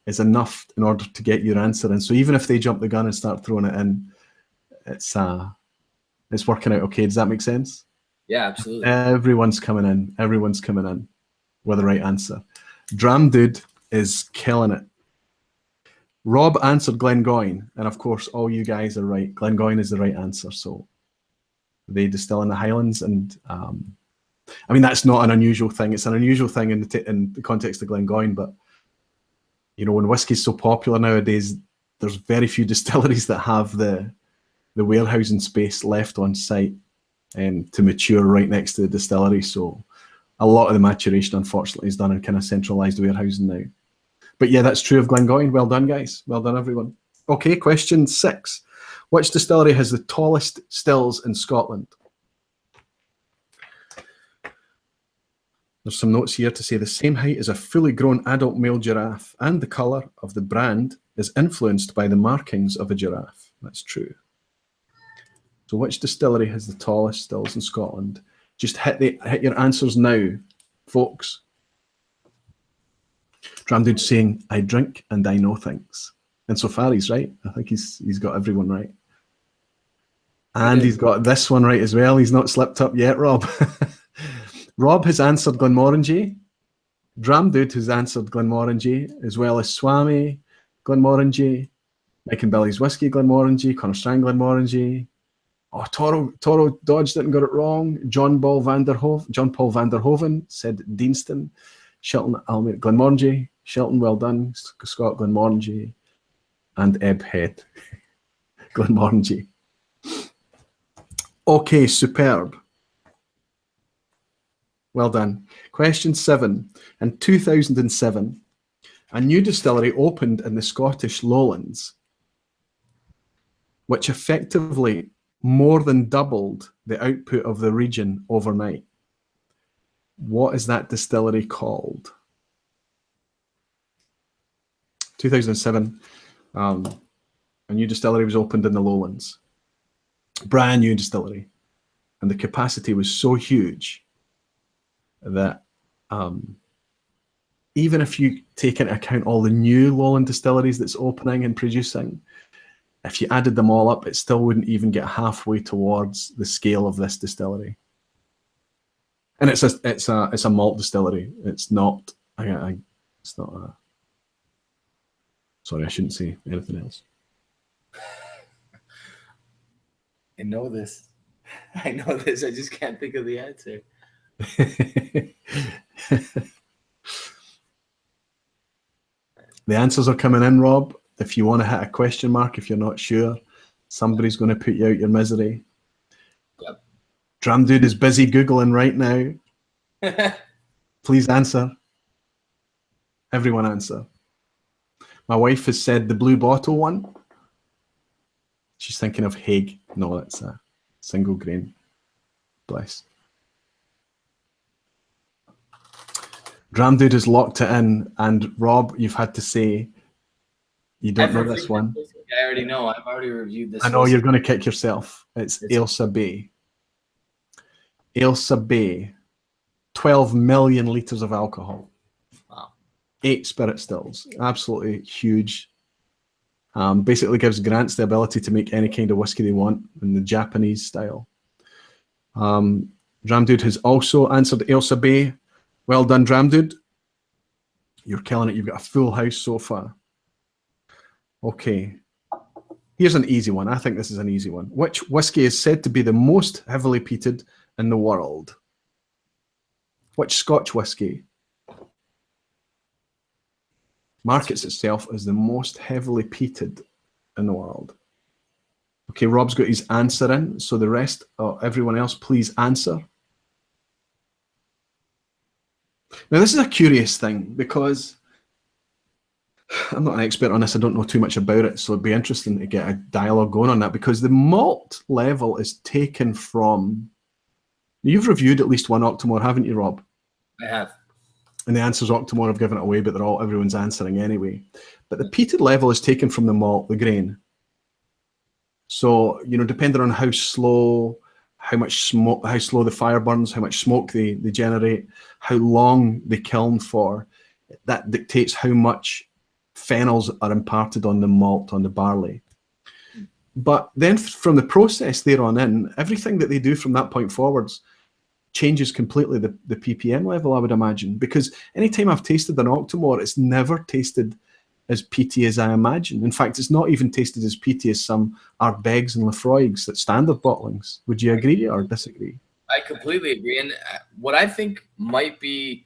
Speaker 1: is enough in order to get your answer in. So even if they jump the gun and start throwing it in, it's working out okay. Does that make sense?
Speaker 2: Yeah, absolutely.
Speaker 1: Everyone's coming in. Everyone's coming in with the right answer. Dram Dude is killing it. Rob answered Glengoyne, and of course, all you guys are right. Glengoyne is the right answer. So they distill in the Highlands, and I mean that's not an unusual thing. It's an unusual thing in the context of Glengoyne, but when whiskey's so popular nowadays, there's very few distilleries that have the warehousing space left on site to mature right next to the distillery. So a lot of the maturation, unfortunately, is done in kind of centralized warehousing now. But yeah, that's true of Glengoyne. Well done, guys. Well done, everyone. Okay, question 6. Which distillery has the tallest stills in Scotland? There's some notes here to say the same height as a fully grown adult male giraffe, and the colour of the brand is influenced by the markings of a giraffe. That's true. So which distillery has the tallest stills in Scotland? Just hit your answers now, folks. Dram Dude saying, I drink and I know things. And so far he's right. I think he's got everyone right. And he's got this one right as well. He's not slipped up yet, Rob. Rob has answered Glenmorangie. Dram Dude has answered Glenmorangie, as well as Swami Glenmorangie, Mike and Billy's Whiskey Glenmorangie, Connor Strang Glenmorangie. Oh, Toro Dodge didn't get it wrong. John Paul van der Hoven said Deanston. Shelton Almere Glenmorangie. Shelton, well done. Scott Glenmorangie. and Ebb Head. Glenmorangie. Okay, superb. Well done. Question 7. In 2007, a new distillery opened in the Scottish Lowlands, which effectively more than doubled the output of the region overnight. What is that distillery called? 2007, a new distillery was opened in the Lowlands. Brand new distillery. And the capacity was so huge that even if you take into account all the new lowland distilleries that's opening and producing, if you added them all up, it still wouldn't even get halfway towards the scale of this distillery. And it's a malt distillery. It's not. It's not a. Sorry, I shouldn't say anything else.
Speaker 2: I know this. I know this. I just can't think of the answer.
Speaker 1: The answers are coming in, Rob. If you want to hit a question mark, if you're not sure, somebody's going to put you out your misery.
Speaker 2: Yep.
Speaker 1: Dram Dude is busy Googling right now. Please answer. Everyone answer. My wife has said the blue bottle one. She's thinking of Hague. No, that's a single grain. Bless. Dram Dude has locked it in, and Rob, you've had to say you don't know this one.
Speaker 2: I already know. I've already reviewed this.
Speaker 1: I know you're going to kick yourself. It's Ailsa Bay. Ailsa Bay, 12 million litres of alcohol.
Speaker 2: Wow.
Speaker 1: 8 spirit stills. Absolutely huge. Basically gives Grants the ability to make any kind of whiskey they want in the Japanese style. Dram Dude has also answered Ailsa Bay. Well done, Dram Dude. You're killing it. You've got a full house so far. Okay. Here's an easy one. I think this is an easy one. Which whiskey is said to be the most heavily peated in the world? Which Scotch whiskey markets itself as the most heavily peated in the world? Okay, Rob's got his answer in, so the rest, everyone else, please answer. Now, this is a curious thing because I'm not an expert on this. I don't know too much about it, so it'd be interesting to get a dialogue going on that, because the malt level is taken from... You've reviewed at least one Octomore, haven't you, Rob?
Speaker 2: I have.
Speaker 1: And the answers Octomore have given it away, but everyone's answering anyway. But the peated level is taken from the malt, the grain. So, depending on how slow, how much smoke, how slow the fire burns, how much smoke they generate, how long they kiln for, that dictates how much phenols are imparted on the malt, on the barley. But then from the process there on in, everything that they do from that point forwards changes completely the ppm level, I would imagine. Because anytime I've tasted an Octomore, it's never tasted as peaty as I imagine. In fact, it's not even tasted as peaty as some Ardbegs and Lafroigs that standard bottlings. Would you agree or disagree?
Speaker 2: I completely agree. And what I think might be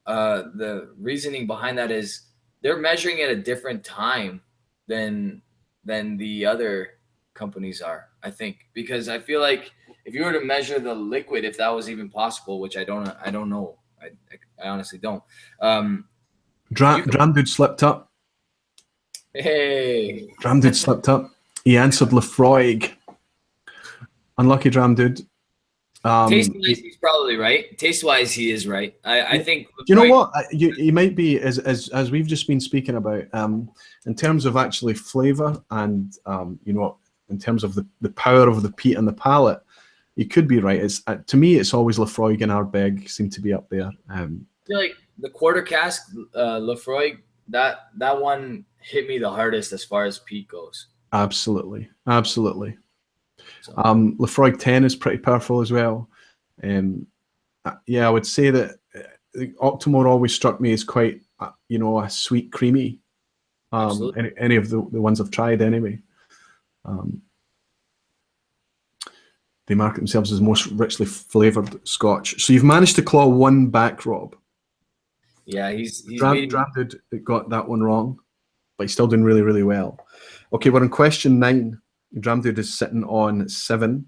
Speaker 2: the reasoning behind that is they're measuring at a different time than the other companies are, I think. Because I feel like if you were to measure the liquid, if that was even possible, which I don't know. I honestly don't.
Speaker 1: Dram Dude slipped up.
Speaker 2: Hey.
Speaker 1: Dram Dude slipped up. He answered Lafroig. Unlucky Dram Dude.
Speaker 2: Taste-wise, he's probably right. Taste-wise, he is right. I think.
Speaker 1: You know what? He might be, as we've just been speaking about, in terms of actually flavour and in terms of the power of the peat and the palate, you could be right. It's to me, it's always Lafroig and Ardbeg seem to be up there.
Speaker 2: I feel like the quarter cask Lafroig, that one hit me the hardest as far as peat goes.
Speaker 1: Absolutely.
Speaker 2: So.
Speaker 1: Lafroig 10 is pretty powerful as well. Yeah, I would say that Octomore always struck me as quite, a sweet, creamy. Any of the ones I've tried anyway. They market themselves as most richly flavoured Scotch. So you've managed to claw one back, Rob.
Speaker 2: Yeah, he's
Speaker 1: Dram Dude got that one wrong, but he's still doing really, really well. Okay, we're in question 9. Dram Dude is sitting on 7,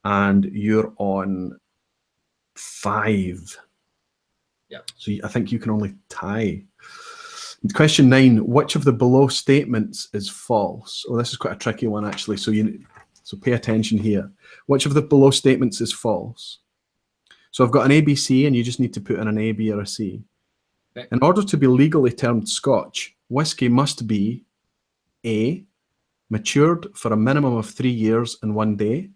Speaker 1: and you're on 5.
Speaker 2: Yeah.
Speaker 1: So I think you can only tie. Question 9, which of the below statements is false? Oh, this is quite a tricky one, actually, so pay attention here. Which of the below statements is false? So I've got an A, B, C, and you just need to put in an A, B, or a C.
Speaker 2: Okay.
Speaker 1: In order to be legally termed Scotch, whiskey must be A, matured for a minimum of 3 years and 1 day,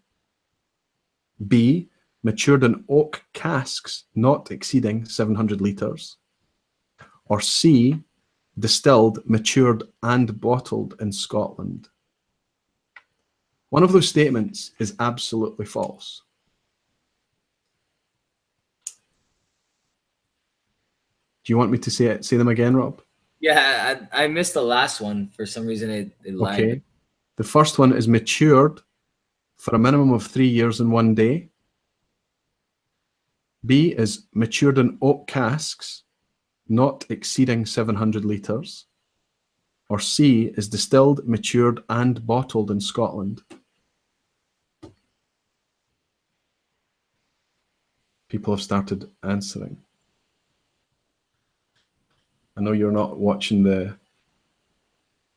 Speaker 1: B, matured in oak casks not exceeding 700 litres, or C, distilled, matured, and bottled in Scotland. One of those statements is absolutely false. Do you want me to say them again, Rob?
Speaker 2: Yeah, I missed the last one. For some reason, it lied.
Speaker 1: Okay. The first one is matured for a minimum of 3 years and 1 day. B is matured in oak casks not exceeding 700 litres. Or C is distilled, matured, and bottled in Scotland. People have started answering. I know you're not watching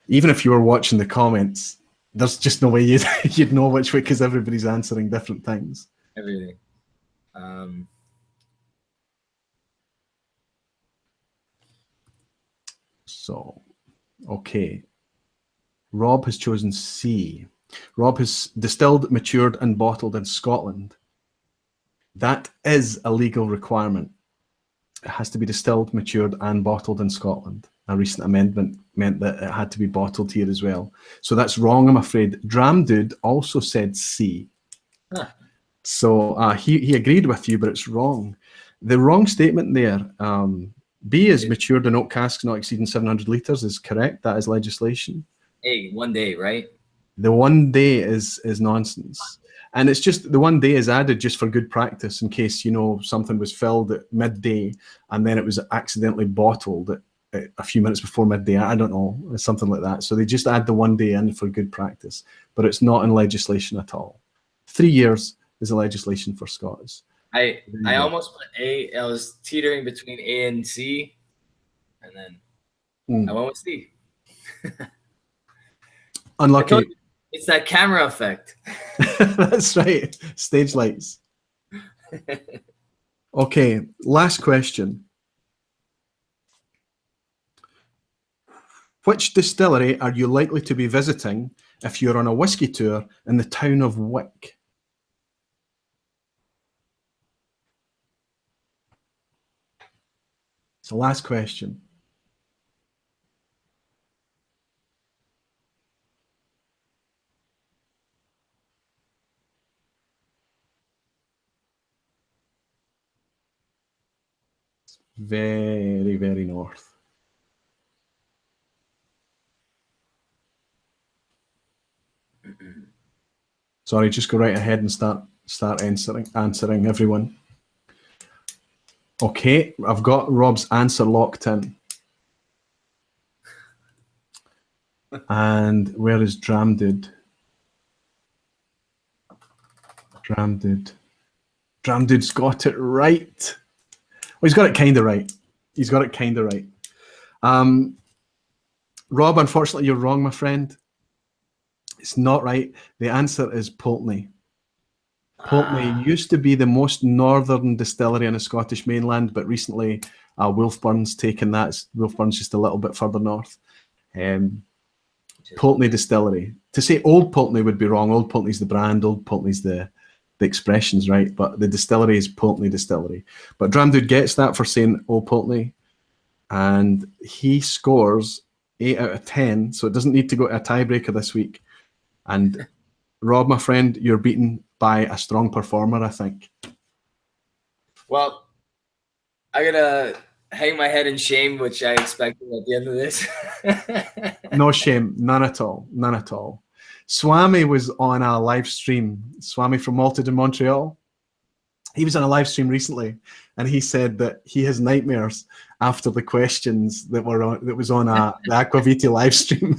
Speaker 1: even if you were watching the comments, there's just no way you'd know which way, because everybody's answering different things.
Speaker 2: Everything.
Speaker 1: So, okay. Rob has chosen C. Rob has distilled, matured, and bottled in Scotland. That is a legal requirement. It has to be distilled, matured, and bottled in Scotland. A recent amendment meant that it had to be bottled here as well. So that's wrong, I'm afraid. Dram Dude also said C.
Speaker 2: Huh.
Speaker 1: So he agreed with you, but it's wrong. The wrong statement there, B is matured in oak casks not exceeding 700 litres, is correct. That is legislation.
Speaker 2: Hey, 1 day, right?
Speaker 1: The 1 day is nonsense. And it's just the 1 day is added just for good practice, in case, something was filled at midday and then it was accidentally bottled at a few minutes before midday. I don't know, something like that. So they just add the 1 day in for good practice, but it's not in legislation at all. 3 years is a legislation for Scots.
Speaker 2: I almost put A. I was teetering between A and C, and then I went with C.
Speaker 1: Unlucky.
Speaker 2: It's that camera effect.
Speaker 1: That's right. Stage lights. Okay, last question. Which distillery are you likely to be visiting if you're on a whiskey tour in the town of Wick? It's the last question. Very, very north. Sorry, just go right ahead and start answering everyone. Okay, I've got Rob's answer locked in. And where is Dram Dude? Dram Dude. Dram Dude's got it right. Well, he's got it kind of right. He's got it kind of right. Rob, unfortunately, you're wrong, my friend. It's not right. The answer is Pulteney. Pulteney used to be the most northern distillery on the Scottish mainland, but recently Wolfburn's taken that. Wolfburn's just a little bit further north. Pulteney Distillery. To say Old Pulteney would be wrong. Old Pulteney's the brand. Old Pulteney's the expressions, right? But the distillery is Pulteney Distillery. But Dram Dude gets that for saying Old Pulteney, and he scores 8 out of 10, so it doesn't need to go to a tiebreaker this week. And Rob, my friend, you're beaten by a strong performer, I think.
Speaker 2: Well, I gotta hang my head in shame, which I expected at the end of this.
Speaker 1: No shame, none at all, none at all. Swami was on a live stream. Swami from Malted in Montreal. he was on a live stream recently, and he said that he has nightmares after the questions that was on the Aqvavitae live stream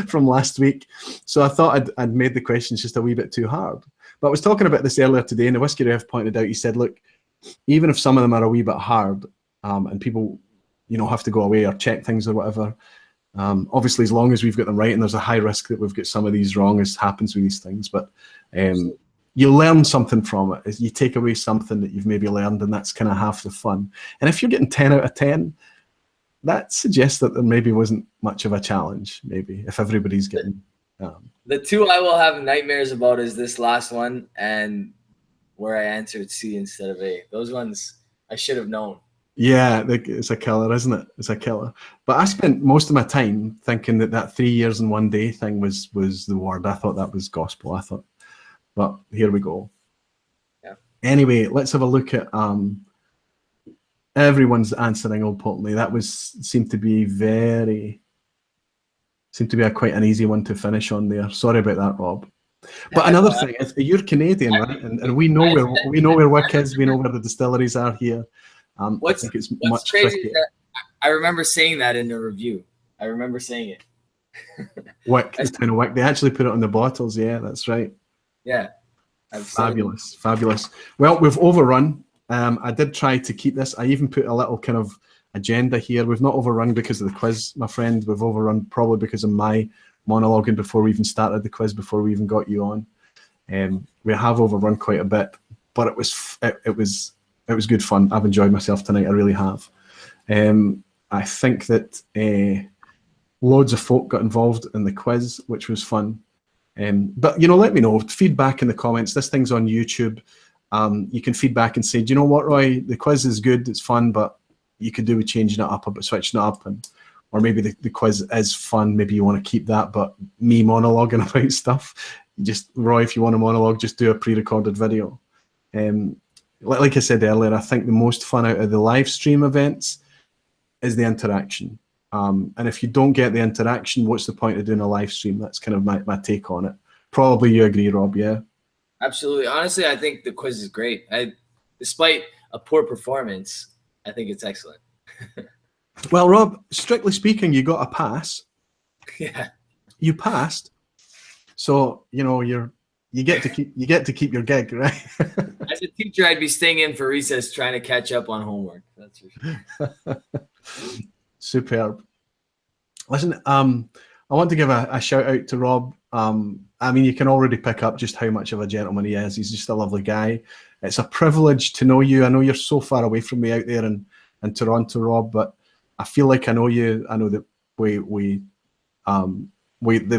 Speaker 1: from last week. So I thought I'd made the questions just a wee bit too hard. But I was talking about this earlier today, and the Whiskey Ref pointed out, he said, look, even if some of them are a wee bit hard, and people, have to go away or check things or whatever, obviously, as long as we've got them right, and there's a high risk that we've got some of these wrong, as happens with these things, but you learn something from it. You take away something that you've maybe learned, and that's kind of half the fun. And if you're getting 10 out of 10, that suggests that there maybe wasn't much of a challenge, maybe, if everybody's getting...
Speaker 2: The two I will have nightmares about is this last one and where I answered C instead of A. Those ones I should have known. Yeah,
Speaker 1: it's a killer, isn't it? It's a killer. But I spent most of my time thinking that 3 years and 1 day thing was the word. I thought that was gospel. But here we go.
Speaker 2: Yeah.
Speaker 1: Anyway, let's have a look at everyone's answering openly. That seemed to be quite an easy one to finish on there. Sorry about that, Rob. But another thing is, you're Canadian, right? And we know where Wick is. We know where the distilleries are here.
Speaker 2: What's crazy is that I remember saying that in the review. I remember saying it.
Speaker 1: Wick, the town of Wick. They actually put it on the bottles. Yeah, that's right.
Speaker 2: Yeah.
Speaker 1: Fabulous. Well, we've overrun. I did try to keep this. I even put a little kind of agenda here. We've not overrun because of the quiz, my friend. We've overrun probably because of my monologuing before we even started the quiz, before we even got you on. We have overrun quite a bit, but it was good fun. I've enjoyed myself tonight. I really have. I think that loads of folk got involved in the quiz, which was fun. But let me know. Feedback in the comments. This thing's on YouTube. You can feedback and say, do you know what, Roy? The quiz is good. It's fun, but you could do with changing it up, a bit, switching it up, or maybe the quiz is fun. Maybe you want to keep that, but me monologuing about stuff. Just, Roy, if you want a monologue, just do a pre-recorded video. Like I said earlier, I think the most fun out of the live stream events is the interaction. And if you don't get the interaction, what's the point of doing a live stream? That's kind of my take on it. Probably you agree, Rob, yeah?
Speaker 2: Absolutely. Honestly, I think the quiz is great. Despite a poor performance, I think it's excellent.
Speaker 1: Well, Rob, strictly speaking, you got a pass.
Speaker 2: Yeah.
Speaker 1: You passed. So, you get to keep your gig, right?
Speaker 2: As a teacher, I'd be staying in for recess trying to catch up on homework. That's for sure.
Speaker 1: Superb. Listen, I want to give a shout out to Rob. I mean, you can already pick up just how much of a gentleman he is. He's just a lovely guy. It's a privilege to know you. I know you're so far away from me out there in Toronto, Rob, but I feel like I know you. I know that the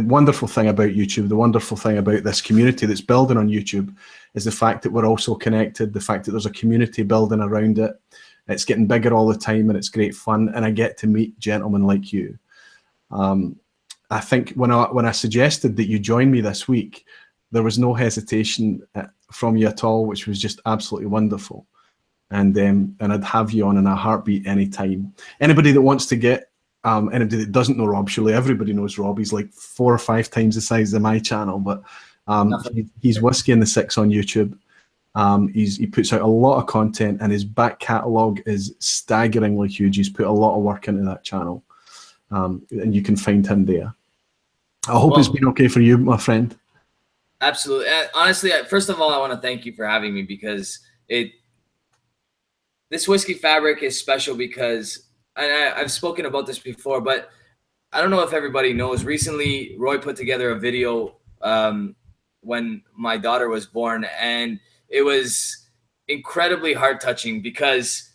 Speaker 1: wonderful thing about YouTube, the wonderful thing about this community that's building on YouTube is the fact that we're also connected, the fact that there's a community building around it. It's getting bigger all the time, and it's great fun, and I get to meet gentlemen like you. I think when I suggested that you join me this week, there was no hesitation from you at all, which was just absolutely wonderful. And I'd have you on in a heartbeat anytime. Anybody that wants to get, anybody that doesn't know Rob, surely everybody knows Rob. He's like 4 or 5 times the size of my channel, but he's Whisky In The Six on YouTube. He puts out a lot of content, and his back catalogue is staggeringly huge. He's put a lot of work into that channel, and you can find him there. I hope it's been okay for you, my friend.
Speaker 2: Absolutely. Honestly, first of all, I want to thank you for having me, because this Whiskey Fabric is special because, and I've spoken about this before, but I don't know if everybody knows. Recently, Roy put together a video when my daughter was born, and it was incredibly heart-touching because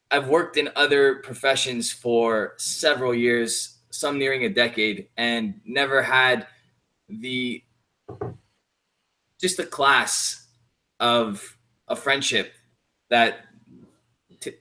Speaker 2: I've worked in other professions for several years, some nearing a decade, and never had the class of a friendship that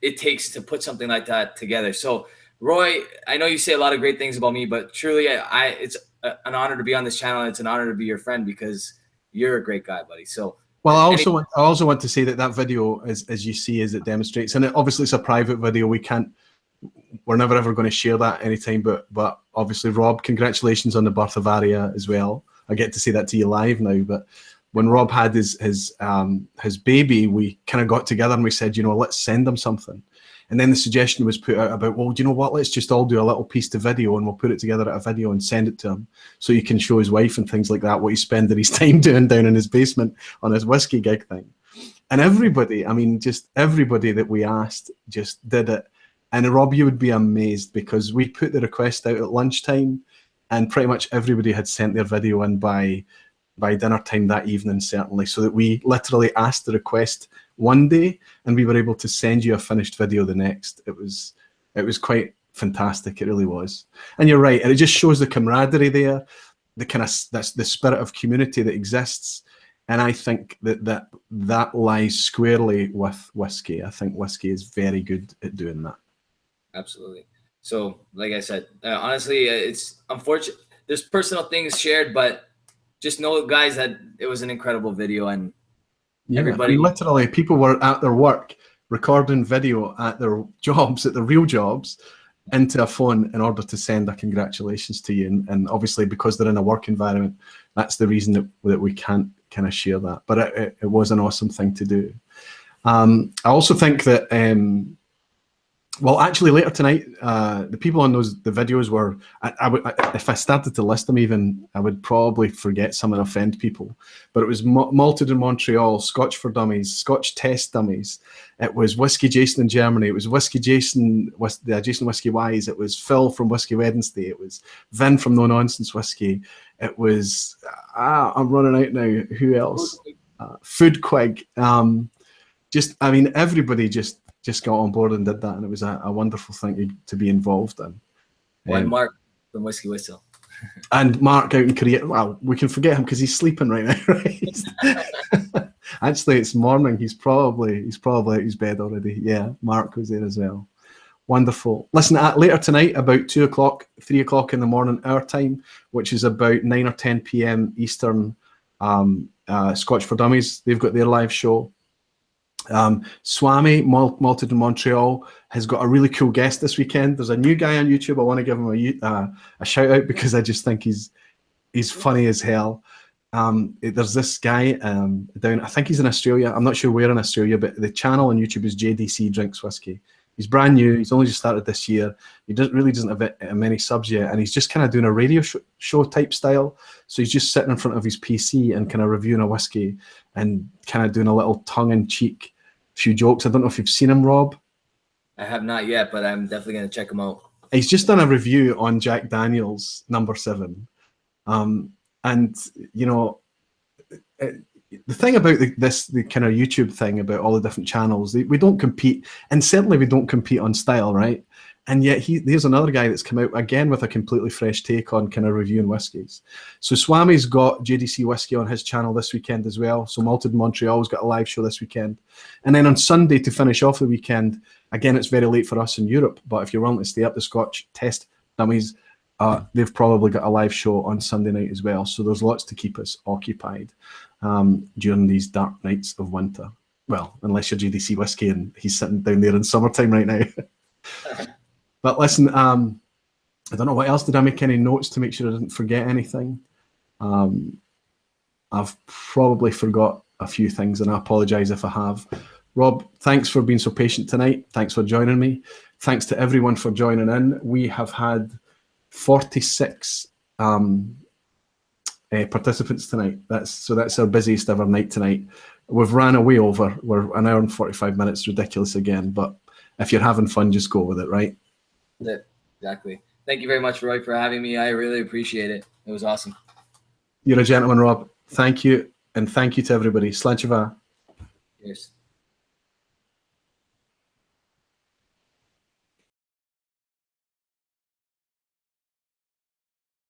Speaker 2: it takes to put something like that together. So, Roy, I know you say a lot of great things about me, but truly, it's an honor to be on this channel, and it's an honor to be your friend because you're a great guy, buddy. So,
Speaker 1: well, I also want to say that video, as you see, as it demonstrates, and obviously it's a private video. We're never ever going to share that anytime. But obviously, Rob, congratulations on the birth of Aria as well. I get to say that to you live now, but when Rob had his baby, we kind of got together and we said, you know, let's send him something. And then the suggestion was put out about, well, do you know what? Let's just all do a little piece to video and we'll put it together at a video and send it to him so he can show his wife and things like that, what he's spending his time doing down in his basement on his whiskey gig thing. And everybody, I mean, just everybody that we asked just did it. And Rob, you would be amazed because we put the request out at lunchtime and pretty much everybody had sent their video in by dinner time that evening, certainly, so that we literally asked the request one day and we were able to send you a finished video the next. It was quite fantastic. It really was. And you're right. And it just shows the camaraderie there, the kind of, that's the spirit of community that exists. And I think that lies squarely with whiskey. I think whiskey is very good at doing that.
Speaker 2: Absolutely. So, like I said, honestly, it's unfortunate. There's personal things shared, but just know, guys, that it was an incredible video, and everybody.
Speaker 1: I mean, literally, people were at their work recording video at their jobs, at their real jobs, into a phone in order to send a congratulations to you. And obviously, because they're in a work environment, that's the reason that we can't kind of share that. But it was an awesome thing to do. I also think that. Well, actually, later tonight, the people on the videos were. If I started to list them, even I would probably forget some and offend people. But it was Malted in Montreal, Scotch for Dummies, Scotch Test Dummies. It was Whiskey Jason in Germany. It was Whiskey Jason, the Jason Whiskey Wise. It was Phil from Whiskey Wednesday. It was Vin from No Nonsense Whiskey. It was I'm running out now. Who else? Food Quig. I mean, everybody just got on board and did that, and it was a wonderful thing to be involved in.
Speaker 2: And Mark from Whiskey Whistle. And
Speaker 1: Mark out in Korea. Well, we can forget him because he's sleeping right now, right? Actually, it's morning. He's probably out his bed already. Yeah, Mark was there as well. Wonderful. Listen, later tonight, about 2 o'clock, 3 o'clock in the morning, our time, which is about 9 or 10 p.m. Eastern, Scotch for Dummies, they've got their live show. Swami, Malted in Montreal, has got a really cool guest this weekend. There's a new guy on YouTube. I want to give him a shout out because I just think he's funny as hell. There's this guy down, I think he's in Australia. I'm not sure where in Australia, but the channel on YouTube is JDC Drinks Whiskey. He's brand new. He's only just started this year. He really doesn't have many subs yet, and he's just kind of doing a radio show type style. So he's just sitting in front of his PC and kind of reviewing a whiskey and kind of doing a little tongue-in-cheek few jokes. I don't know if you've seen him, Rob.
Speaker 2: I have not yet, but I'm definitely going to check him out.
Speaker 1: He's just done a review on Jack Daniel's No. 7. And, you know, the thing about the kind of YouTube thing about all the different channels, we don't compete, and certainly we don't compete on style, right? And yet there's another guy that's come out again with a completely fresh take on kind of reviewing whiskies. So Swami's got JDC Whiskey on his channel this weekend as well. So Malted in Montreal's got a live show this weekend. And then on Sunday, to finish off the weekend, again, it's very late for us in Europe, but if you're willing to stay up, the Scotch Test Dummies, they've probably got a live show on Sunday night as well. So there's lots to keep us occupied during these dark nights of winter. Well, unless you're JDC Whiskey and he's sitting down there in summertime right now. But listen, I don't know what else. Did I make any notes to make sure I didn't forget anything? I've probably forgot a few things, and I apologize if I have. Rob, thanks for being so patient tonight. Thanks for joining me. Thanks to everyone for joining in. We have had 46 participants tonight. That's our busiest ever night tonight. We've ran away over. We're an hour and 45 minutes, ridiculous again. But if you're having fun, just go with it, right?
Speaker 2: Yeah, exactly. Thank you very much, Roy, for having me. I really appreciate it. It was awesome.
Speaker 1: You're a gentleman, Rob. Thank you, and thank you to everybody. Slàinte.
Speaker 2: Cheers.